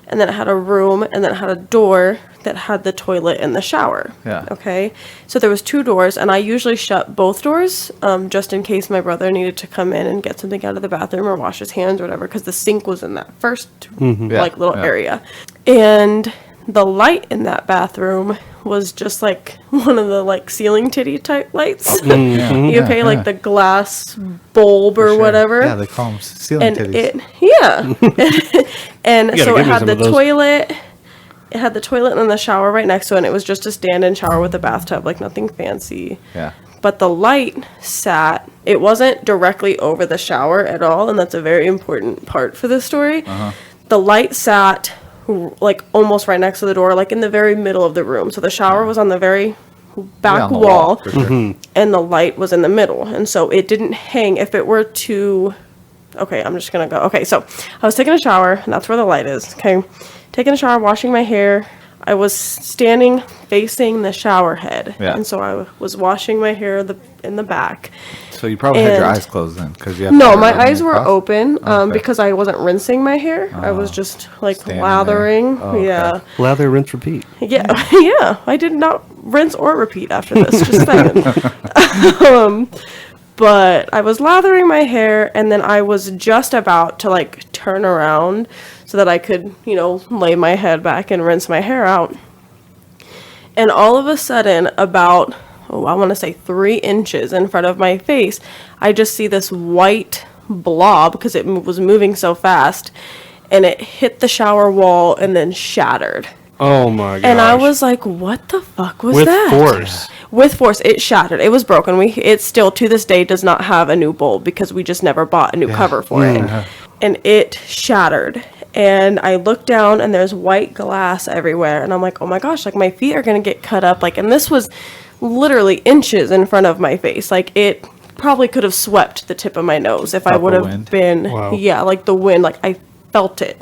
and then it had a room, and then it had a door that had the toilet and the shower. Yeah. Okay. So there was 2 doors, and I usually shut both doors, just in case my brother needed to come in and get something out of the bathroom or wash his hands or whatever, because the sink was in that first little area. And the light in that bathroom was just like one of the ceiling titty type lights. Yeah. Like the glass bulb or Sure. whatever. Yeah, they call them ceiling And titties. and You gotta so it give me had some the of those. toilet. It had the toilet and then the shower right next to it, and it was just a stand-in shower with a bathtub, nothing fancy. Yeah. But the light sat, it wasn't directly over the shower at all, and that's a very important part for this story. The light sat almost right next to the door, in the very middle of the room. So the shower was on the very back on the wall, for sure. and the light was in the middle. And so it didn't hang. If it were to... Okay, I'm just going to go. Okay, so I was taking a shower, and that's where the light is. Okay, taking a shower, washing my hair. I was standing facing the shower head. Yeah. And so I was washing my hair in the back. So you probably had your And- eyes closed then, because you. No, my eyes were open Okay. because I wasn't rinsing my hair. I was just Standing there. lathering. Oh, okay. Yeah. Lather, rinse, repeat. Yeah. Yeah. I did not rinse or repeat after this. Just saying. But I was lathering my hair, and then I was just about to turn around so that I could, lay my head back and rinse my hair out. And all of a sudden, about, I want to say 3 inches in front of my face, I just see this white blob because it was moving so fast, and it hit the shower wall and then shattered. Oh my gosh. And I was like, what the fuck was With that? force. With force. It shattered. It was broken. It still, to this day, does not have a new bulb because we just never bought a new cover for it. And it shattered. And I looked down, and there's white glass everywhere. And I'm like, oh my gosh, my feet are going to get cut up. And this was literally inches in front of my face. It probably could have swept the tip of my nose if I Felt would the have wind? been, Wow. the wind. I felt it.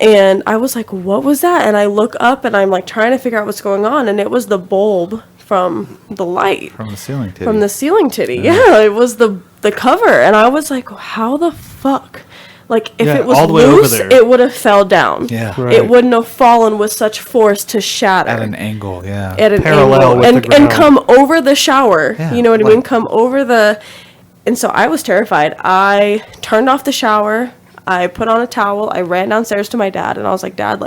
And I was like, what was that? And I look up, and I'm trying to figure out what's going on. And it was the bulb from the light. From the ceiling titty. From the ceiling titty. Yeah, it was the cover. And I was like, how the fuck? If Yeah, it was all the way over loose, there. it would have fell down. Yeah. Right. It wouldn't have fallen with such force to shatter. At an angle, yeah. At an Parallel angle. with And the ground. come over the shower. Yeah, You know what I mean? Come over the... And so I was terrified. I turned off the shower. I put on a towel. I ran downstairs to my dad, and I was like, Dad,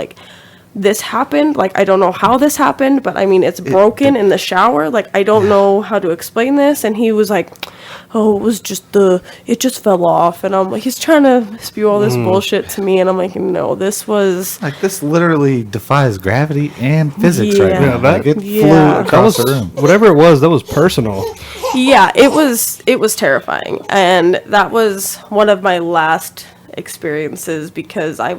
this happened. Like, I don't know how this happened, but I mean, it's broken in the shower. Like, I don't know how to explain this. And he was like, oh, it was just it just fell off. And I'm like, he's trying to spew all this bullshit to me. And I'm like, no, this was... Like, this literally defies gravity and physics right now. Yeah, Like, it flew yeah. across the room. Whatever it was, that was personal. Yeah, it was terrifying. And that was one of my last experiences because I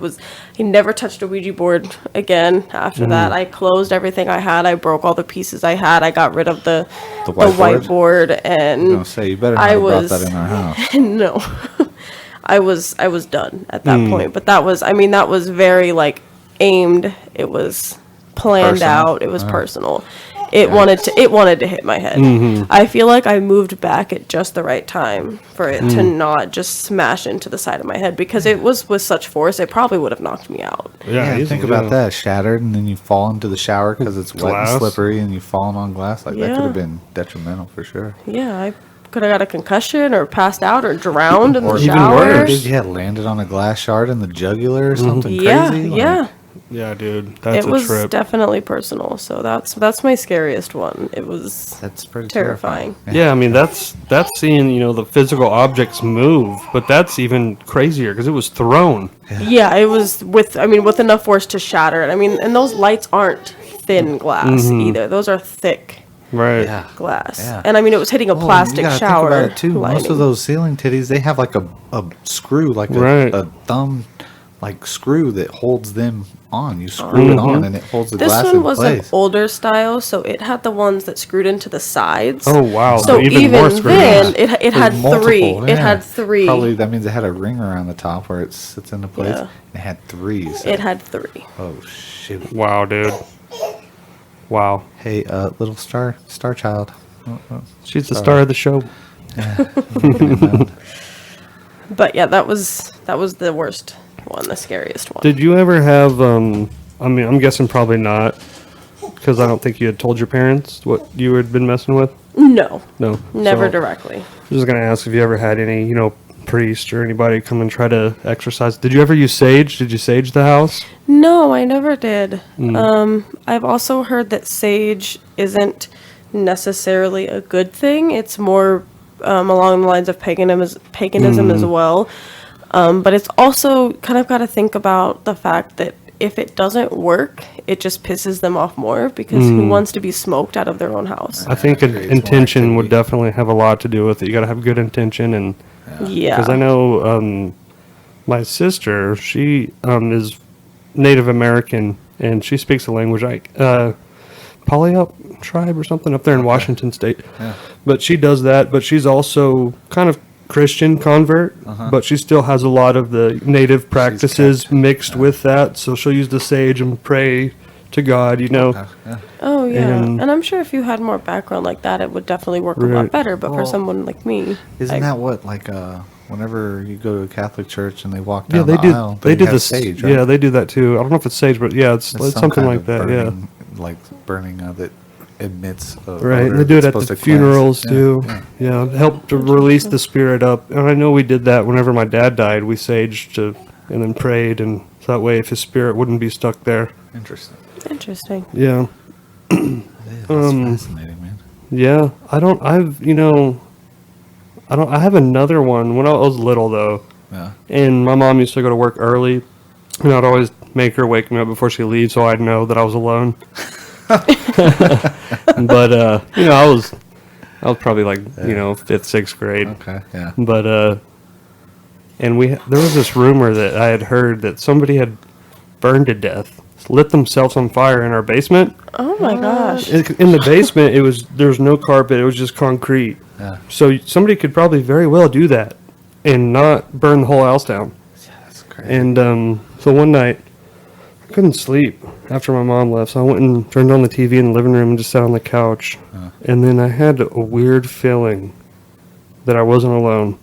never touched a Ouija board again after that. I closed everything I had. I broke all the pieces I had. I got rid of the whiteboard, and I was gonna say, you better not have brought that in our house. no. I was done at that point. But that was very like aimed. It was planned Personal. out. It was personal. It wanted to hit my head. I feel like I moved back at just the right time for it to not just smash into the side of my head, because it was with such force, it probably would have knocked me out. Yeah, easily, think about that. Shattered, and then you fall into the shower because it's wet Glass. and slippery, and you've fallen on glass. Like, that Yeah. could have been detrimental for sure. Yeah, I could have got a concussion or passed out or drowned in the even shower. worse. Yeah, landed on a glass shard in the jugular or something Yeah, crazy. Like, yeah. Yeah, dude, that's It was a trip. definitely personal. So that's my scariest one. It was That's pretty terrifying. Yeah, I mean that's seeing the physical objects move, but that's even crazier because it was thrown. Yeah, it was with enough force to shatter it. I mean, and those lights aren't thin glass either. Those are thick Right. Yeah. glass. Yeah. And I mean, it was hitting a Oh, you plastic gotta shower think about it too. lining. Most of those ceiling titties, they have like a screw, like Right. a thumb, like screw that holds them on. You screw it on, and it holds the This glass one in was place. an older style, so it had the ones that screwed into the sides. Oh wow. So even more screws. then, it had There's three. multiple, It yeah. had three. Probably that means it had a ring around the top where it sits into place. Yeah. And it had three. So. It had three. Oh shoot! Wow, dude. Wow. Hey, little star child. She's the star of the show. But yeah, that was the worst one, the scariest one. Did you ever have? I mean, I'm guessing probably not, because I don't think you had told your parents what you had been messing with. No, No. never So, directly. I was just gonna ask if you ever had any, priest or anybody come and try to exorcise. Did you ever use sage? Did you sage the house? No, I never did. Mm. I've also heard that sage isn't necessarily a good thing. It's more along the lines of paganism as well. But it's also kind of got to think about the fact that if it doesn't work, it just pisses them off more, because who wants to be smoked out of their own house? I think an intention would definitely have a lot to do with it. You got to have good intention, and Yeah. because I know my sister, she is Native American, and she speaks the language like Puyallup tribe or something up there in Washington State. Yeah. But she does that. But she's also kind of Christian convert, but she still has a lot of the native practices mixed with that. So she'll use the sage and pray to God, Yeah. Oh yeah, And- and I'm sure if you had more background like that, it would definitely work a Right. lot better. But for Well, someone like me, Isn't I- that what, like, whenever you go to a Catholic church and they walk down yeah, they the do. aisle, They do have this. sage, right? Yeah, they do that too. I don't know if it's sage, but yeah, it's It's some something kind like of that. burning, like burning that emits a Yeah. Right, odor and they do it that's at the supposed to funerals cleanse. too. Yeah. Yeah, help to release the spirit up. And I know we did that whenever my dad died. We saged and then prayed, and so that way, if his spirit wouldn't be stuck there. Interesting. interesting. Yeah, Yeah, that's fascinating, man. yeah. I have another one when I was little though, Yeah. and my mom used to go to work early, and I'd always make her wake me up before she leaves, so I'd know that I was alone. But I was probably like 5th, 6th grade. Okay. Yeah. But and there was this rumor that I had heard that somebody had burned to death, lit themselves on fire in our basement. Oh my gosh. In the basement, there was no carpet; it was just concrete. Yeah. So somebody could probably very well do that and not burn the whole house down. That's crazy. And so one night, I couldn't sleep after my mom left, so I went and turned on the TV in the living room and just sat on the couch. And then I had a weird feeling that I wasn't alone.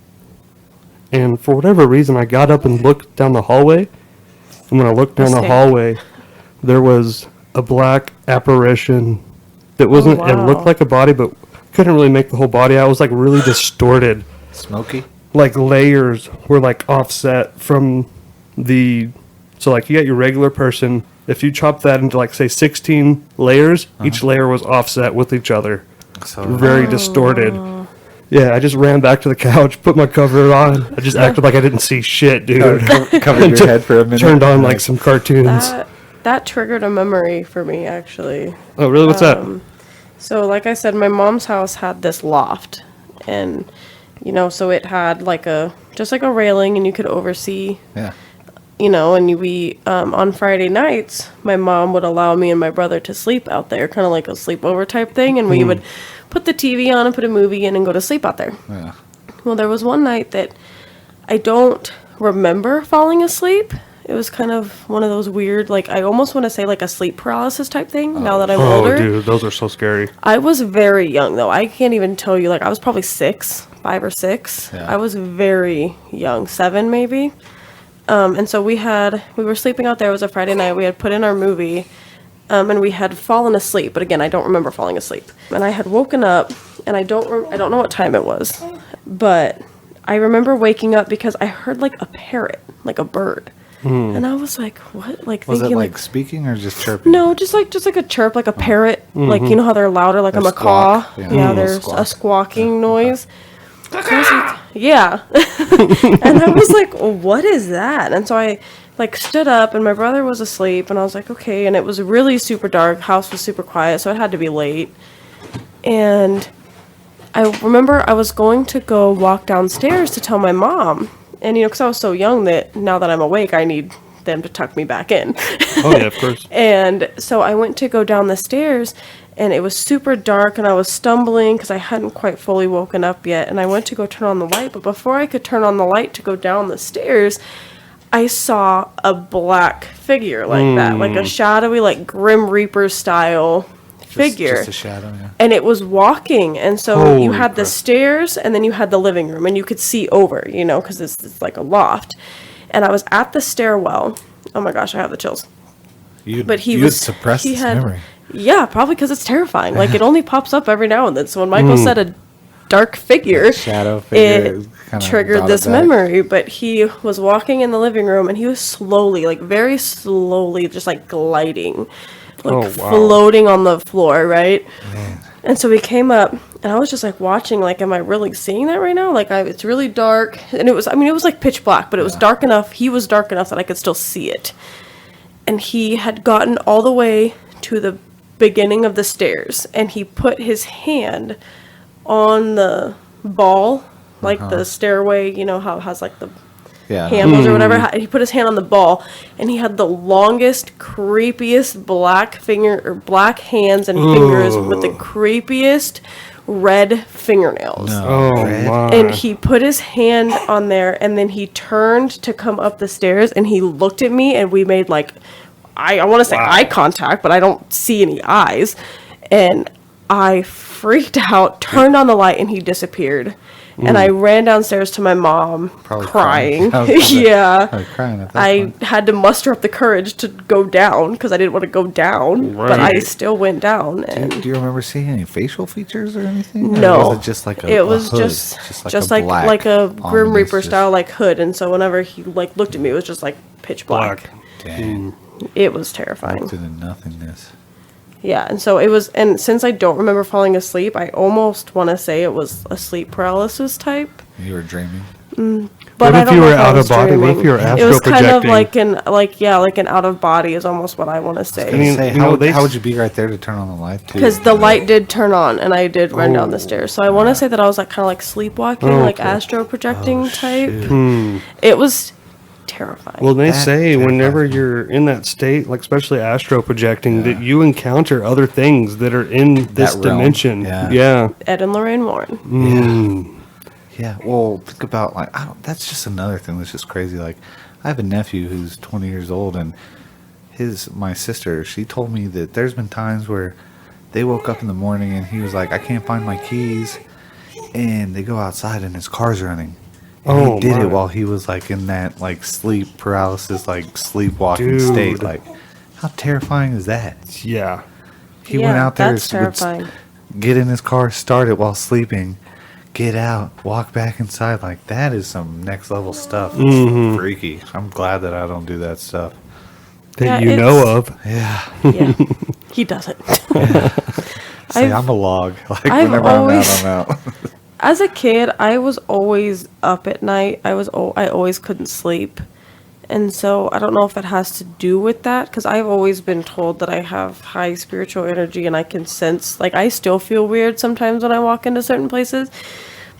And for whatever reason, I got up and looked down the hallway. And when I looked down the Okay. hallway, there was a black apparition that wasn't, it wow. looked like a body, but couldn't really make the whole body out. It was like really distorted. Smoky. Like layers were like offset from the So like you got your regular person. If you chop that into like say 16 layers, each layer was offset with each other. So Very distorted. Yeah, I just ran back to the couch, put my cover on. I just acted like I didn't see shit, dude. covered your head for a minute. Turned on like some cartoons. That triggered a memory for me, actually. Oh, really? What's that? So, like I said, my mom's house had this loft, and so it had like just like a railing, and you could oversee. Yeah. And we on Friday nights, my mom would allow me and my brother to sleep out there, kind of like a sleepover type thing, and we would put the TV on and put a movie in and go to sleep out there. Yeah. Well, there was one night that I don't remember falling asleep. It was kind of one of those weird, like, I almost want to say like a sleep paralysis type thing now that I'm older. Oh, dude, those are so scary. I was very young, though. I can't even tell you, like, I was probably 5 or 6. Yeah. I was very young, 7 maybe. And so we were sleeping out there. It was a Friday night. We had put in our movie, and we had fallen asleep. But again, I don't remember falling asleep. And I had woken up, and I don't know what time it was, but I remember waking up because I heard like a parrot, like a bird. And I was like, what? Like, Was thinking, it like speaking or just chirping? no, just like a chirp, like a parrot. Like, you know how they're louder, like Or a macaw. squawk, yeah. Yeah, Mm. there's Squawk. a squawking noise. So I was like, yeah. And I was like, what is that? And so I like stood up, and my brother was asleep, and I was like, okay. And it was really super dark. House was super quiet, so it had to be late. And I remember I was going to go walk downstairs to tell my mom. And, because I was so young that now that I'm awake, I need them to tuck me back in. Oh, yeah, of course. And so I went to go down the stairs, and it was super dark, and I was stumbling because I hadn't quite fully woken up yet. And I went to go turn on the light, but before I could turn on the light to go down the stairs, I saw a black figure like that, like a shadowy, like Grim Reaper style figure. Just a shadow, yeah. And it was walking, and so you Holy had the crap. stairs, and then you had the living room, and you could see over, because it's like a loft. And I was at the stairwell. Oh my gosh, I have the chills. But you'd suppress he this had, memory. Yeah, probably because it's terrifying. Like, it only pops up every now and then. So when Michael said a dark figure, Shadow figure. it kinda triggered brought this it back. memory. But he was walking in the living room, and he was slowly, like very slowly, just like gliding, like Oh, wow. floating on the floor, right? And so he came up, and I was just like watching, like, am I really seeing that right now? Like, it's really dark, and it was like pitch black, but it was dark enough. He was dark enough that I could still see it. And he had gotten all the way to the beginning of the stairs, and he put his hand on the ball, like the stairway, how it has like the Yeah. handles or whatever. He put his hand on the ball, and he had the longest, creepiest black hands and fingers with the creepiest red fingernails. Oh, my. And he put his hand on there, and then he turned to come up the stairs, and he looked at me, and we made like, I want to say eye contact, but I don't see any eyes. And I freaked out, turned on the light, and he disappeared. And I ran downstairs to my mom, Probably crying. crying. I was gonna- Yeah. Probably crying at that I point. had to muster up the courage to go down because I didn't want to go down, but I Right. still went down. And Do you remember seeing any facial features or anything? Or no, was it just like a it was hood? just a like black, a Grim ominous, Reaper just- style like hood. And so whenever he like looked at me, it was just like pitch black. Dang. It was terrifying. To the nothingness. Yeah, and so it was, and since I don't remember falling asleep, I almost want to say it was a sleep paralysis type. You were dreaming. But What I if don't you know were if I out was of body? What if dreaming. you were It astral was kind of projecting? like an out of body is almost what I want to say. I mean, Say, you know, they- how would you be right there to turn on the light? too? Because the light did turn on, and I did run down the stairs. So I want to say that I was like kind of like sleepwalking, like astro projecting type. It was terrifying. Well, they That say terrifies whenever me. you're in that state, like especially astro projecting, that you encounter other things that are in this realm. dimension. Yeah. Yeah. Ed and Lorraine Warren. Yeah, well, think about like that's just another thing that's just crazy. Like, I have a nephew who's 20 years old, and my sister, she told me that there's been times where they woke up in the morning and he was like, I can't find my keys, and they go outside and his car's running. And Oh, he did my. it while he was like in that like sleep paralysis, like sleepwalking Dude. state. Like, how terrifying is that? Yeah. He went out there, That's would terrifying. get in his car, start it while sleeping, get out, walk back inside. Like, that is some next level stuff. It's freaky. I'm glad that I don't do that stuff. that you know of. Yeah. Yeah, he doesn't. Say I'm a log. Like I've whenever always- I'm out, I'm out. As a kid, I was always up at night. I always couldn't sleep. And so I don't know if it has to do with that, because I've always been told that I have high spiritual energy and I can sense, like, I still feel weird sometimes when I walk into certain places.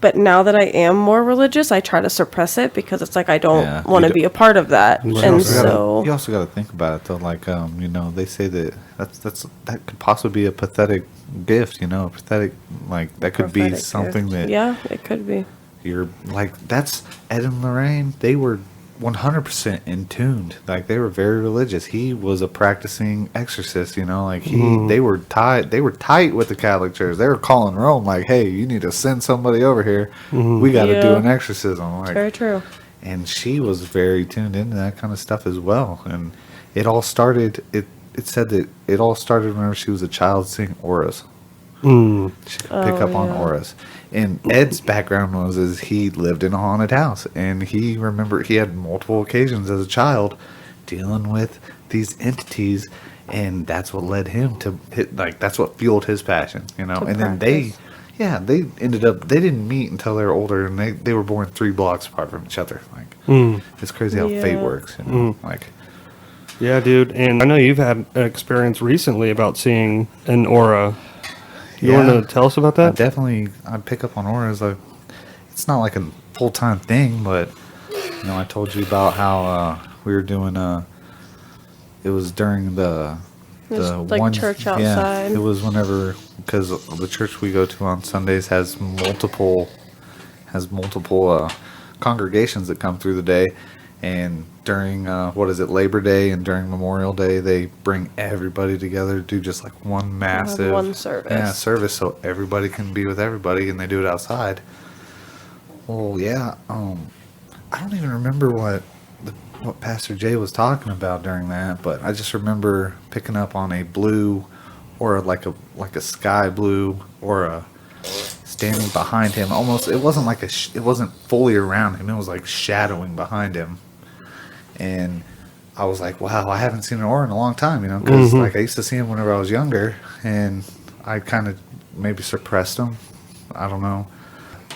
But now that I am more religious, I try to suppress it because it's like I don't Yeah, want to you be a part of that. You And also gotta- so you also got to think about it though. Like, you know, they say that that could possibly be a pathetic gift. You know, a pathetic, like that could be prophetic something gift. that Yeah, it could be. you're like. That's Ed and Lorraine. They were 100% in tuned. Like they were very religious. He was a practicing exorcist. You know, like they were tight. They were tight with the Catholic Church. They were calling Rome like, "Hey, you need to send somebody over here. We got to do Yeah. an exorcism." Like, Very true. and she was very tuned into that kind of stuff as well. And it all started. It said that it all started whenever she was a child seeing auras. She could pick up on yeah. auras. And Ed's background is he lived in a haunted house, and he had multiple occasions as a child dealing with these entities, and that's what led him to hit, like that's what fueled his passion, you know. To And then practice. they ended up, they didn't meet until they were older, and they were born 3 blocks apart from each other. Like it's crazy how fate Yeah. works, you know? Like Yeah, dude. And I know you've had an experience recently about seeing an aura. You want to tell us about I that? I pick up on auras. Like, it's not like a full-time thing, but you know, I told you about how we were doing. It was during the There's, like, church outside. Yeah, it was whenever, because the church we go to on Sundays has multiple congregations that come through the day, and during Labor Day and during Memorial Day, they bring everybody together to do just like one massive one service. Yeah, service, so everybody can be with everybody, and they do it outside. Well, yeah, I don't even remember what Pastor Jay was talking about during that, but I just remember picking up on a blue, or like a sky blue, or a standing behind him. Almost, it wasn't like it wasn't fully around him. It was like shadowing behind him, and I was like, wow, I haven't seen an aura in a long time, you know, because like I used to see him whenever I was younger, and I kind of maybe suppressed him. I don't know.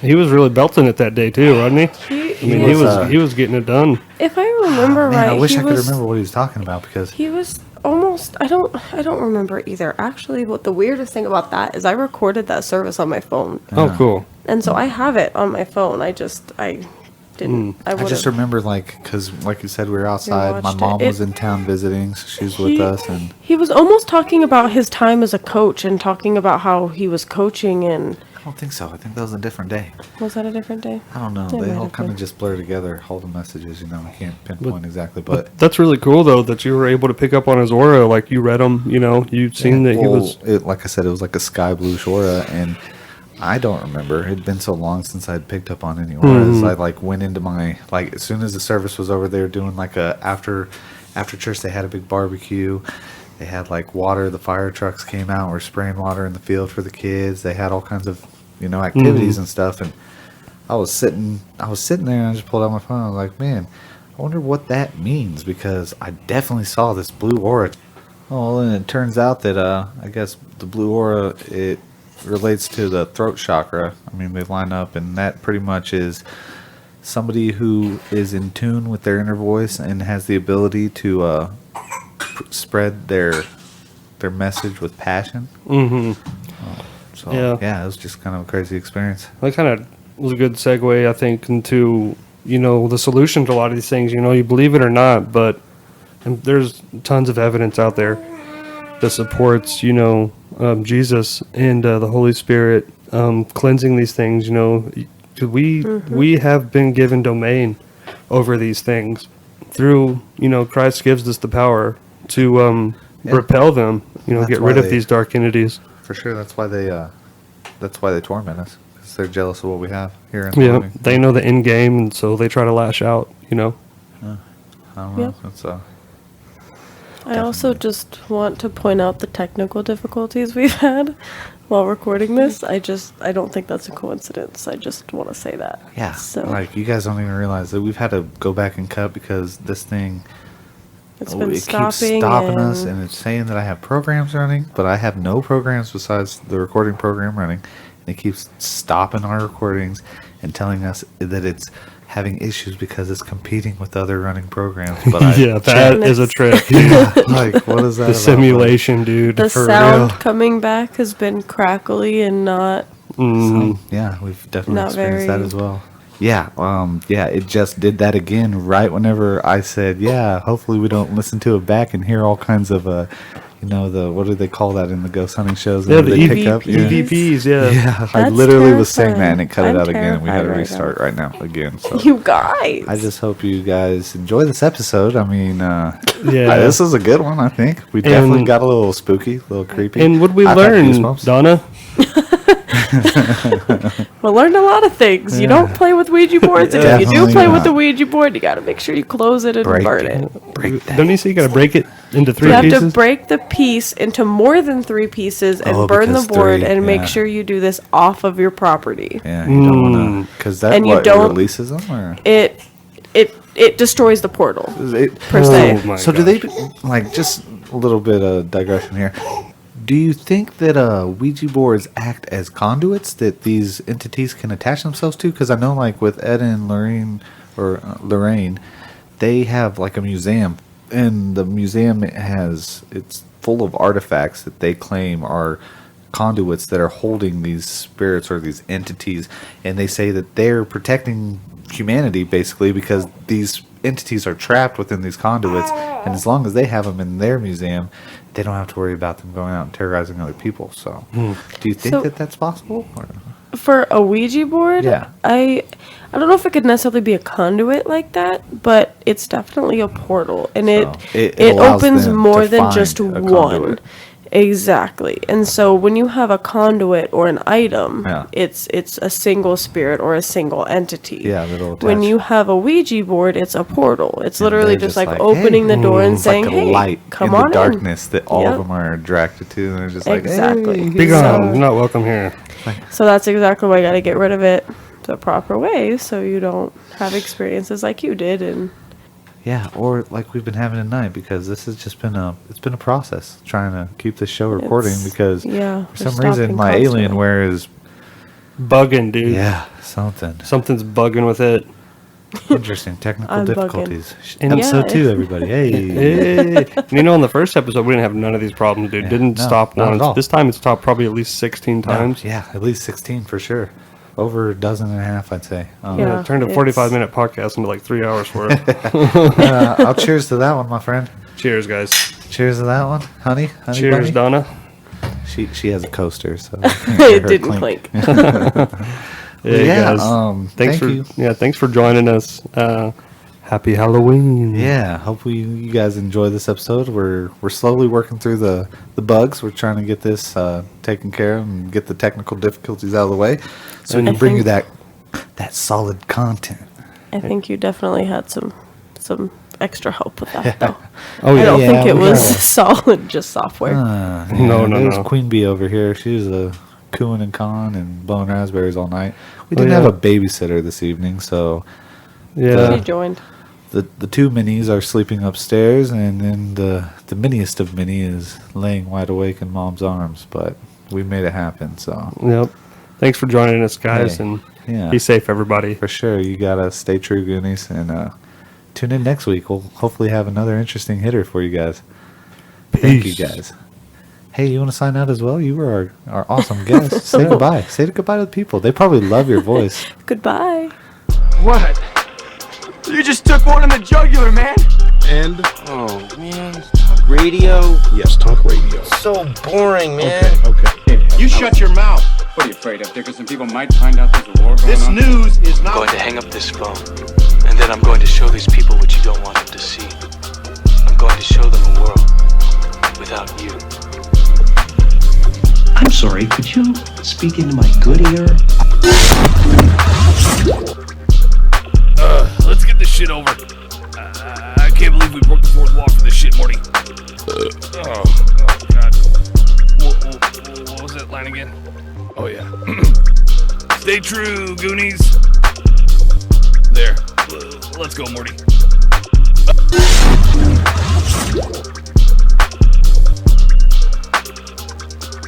He was really belting it that day too, wasn't he? I mean, he was getting it done. If I remember Man, right, I wish he I could was, remember what he was talking about, because He was almost. I don't remember either. Actually, what the weirdest thing about that is I recorded that service on my phone, Oh, cool. and so I have it on my phone. I didn't. I I just would've- remember, like, because like you said, we were outside. My watched mom it. was in town visiting, so she was with us, and He was almost talking about his time as a coach and talking about how he was coaching, and I don't think so. I think that was a different day. was that a different day? I don't know. It They might all have kind of been. just blur together, all the messages, you know. I can't pinpoint exactly, but That's really cool though that you were able to pick up on his aura. Like you read him, you know, you'd seen that he was. Like I said, it was like a sky blue aura, and I don't remember. It'd been so long since I'd picked up on any auras. I like went into my, like, as soon as the service was over, they were doing like a after church. They had a big barbecue. They had like water. The fire trucks came out, were spraying water in the field for the kids. They had all kinds of, you know, activities and stuff. And I was sitting there, and I just pulled out my phone. I was like, man, I wonder what that means, because I definitely saw this blue aura. Oh, and it turns out that I guess the blue aura, it relates to the throat chakra. I mean, they line up, and that pretty much is somebody who is in tune with their inner voice and has the ability to spread their message with passion. So Yeah. it was just kind of a crazy experience. That kind of was a good segue, I think, into, you know, the solution to a lot of these things. You know, you believe it or not, but and there's tons of evidence out there that supports, you know, Jesus and the Holy Spirit cleansing these things. You know, 'cause we have been given domain over these things through, you know, Christ gives us the power to repel them. You know, That's get why rid of they- these dark entities. For sure, that's why they torment us, because they're jealous of what we have here in the Yeah, living. they know the end game, and so they try to lash out. You know. I don't know. Yep. It's I also just want to point out the technical difficulties we've had while recording this. I don't think that's a coincidence. I just want to say that. yeah. So Like, you guys don't even realize that we've had to go back and cut, because this thing, It's been it keeps stopping us, and it's saying that I have programs running, but I have no programs besides the recording program running. And it keeps stopping our recordings and telling us that it's having issues because it's competing with other running programs. But Yeah, that is a trick. yeah, like what is that? The about? simulation, dude. the for sound real. coming back has been crackly and not. So, yeah, we've definitely Not experienced very- that as well. Yeah, it just did that again right whenever I said, yeah, hopefully we don't listen to it back and hear all kinds of, what do they call that in the ghost hunting shows? Yeah, Whenever the they pick up? Yeah. EVPs, yeah. Yeah, I That's literally was saying that and it cut terrifying. it out again and we had to I'm restart right now again. So You guys. I just hope you guys enjoy this episode. I mean, Yeah. this is a good one, I think. We definitely got a little spooky, a little creepy. And what we I've had learn, goosebumps. Donna? We learned a lot of things. You don't play with Ouija boards, and if you do Definitely play with not. the Ouija board, you got to make sure you close it and burn it. Break that. Don't you say you gotta break it into three You have pieces? to break the piece into more than 3 pieces and Oh, burn the because board, three, and yeah. make sure you do this off of your property. Yeah, you don't want to, because that And you don't- releases them, or It destroys the portal it, per se. Oh my so do they like just a little bit of digression here? Do you think that Ouija boards act as conduits that these entities can attach themselves to? Because I know, like with Ed and Lorraine, they have like a museum, and the museum it's full of artifacts that they claim are conduits that are holding these spirits or these entities, and they say that they're protecting humanity basically because these entities are trapped within these conduits, and as long as they have them in their museum, they don't have to worry about them going out and terrorizing other people. So, do you think So- that that's possible? Or? For a Ouija board, Yeah. I don't know if it could necessarily be a conduit like that, but it's definitely a portal, and So, it it allows opens them more to than find just a one. conduit. Exactly. And so when you have a conduit or an item, Yeah. it's a single spirit or a single entity. Yeah, that'll When attach. you have a Ouija board, it's a portal. It's And literally they're just like hey, opening the door and it's saying, like a "Hey, light come in on the in." darkness that all Yep. of them are attracted to, and they're just like, Exactly. hey, Be gone. You're not welcome here. So that's exactly why you got to get rid of it the proper way, so you don't have experiences like you did. And yeah, or like we've been having tonight, because this has just been a process trying to keep this show recording, It's- because yeah, for we're some reason stopping my constantly. Alienware is Bugging, dude. something Something's bugging with it. interesting technical I'm bugging. difficulties. And- Episode Yeah. 2, everybody. Hey. Hey. You know, in the first episode, we didn't have none of these problems, dude. Yeah, Didn't no, stop not at once. all. This time it's stopped probably at least 16 times. Yeah, at least 16 for sure. Over a dozen and a half, I'd say. Yeah. It turned a it's- 45-minute podcast into like 3 hours for it. I'll cheers to that one, my friend. Cheers, guys. Cheers to that one, honey. Honey Cheers, bunny? Donna. She has a coaster, so you can't hear it her didn't clink. Hey, Yeah, guys. Thanks thank for you. thanks for joining us. Happy Halloween. Yeah, hopefully you guys enjoy this episode. We're slowly working through the bugs. We're trying to get this taken care of and get the technical difficulties out of the way, so we can I bring you think- that solid content. I think you definitely had some extra help with that, though. Oh I yeah. don't think yeah, it we was got- solid, just software. No, There's no. Queen Bee over here. She was cooing and con and blowing raspberries all night. We didn't yeah. have a babysitter this evening, so Yeah. She joined. the two minis are sleeping upstairs, and then the miniest of mini is laying wide awake in mom's arms. But we made it happen, so Yep. Thanks for joining us, guys, Hey, and yeah. be safe, everybody. for sure you gotta stay true, Goonies, and tune in next week. We'll hopefully have another interesting hitter for you guys. Thank you, Peace. guys. Hey, you want to sign out as well? You were our awesome guest. Say goodbye. Say goodbye to the people. They probably love your voice. Goodbye. What? You just took one in the jugular, man. And Oh man, talk radio. yes, talk radio. So boring, man. Okay. You shut your mouth. What are you afraid of, Dickerson? People might find out there's a war going This on. news is I'm not. going to hang up this phone, and then I'm going to show these people what you don't want them to see. I'm going to show them a world without you. I'm sorry, could you speak into my good ear? Let's get this shit over. I can't believe we broke the fourth wall for this shit, Morty. Oh God. What was that line again? Oh yeah. Stay true, Goonies. There. Let's go, Morty. Bye.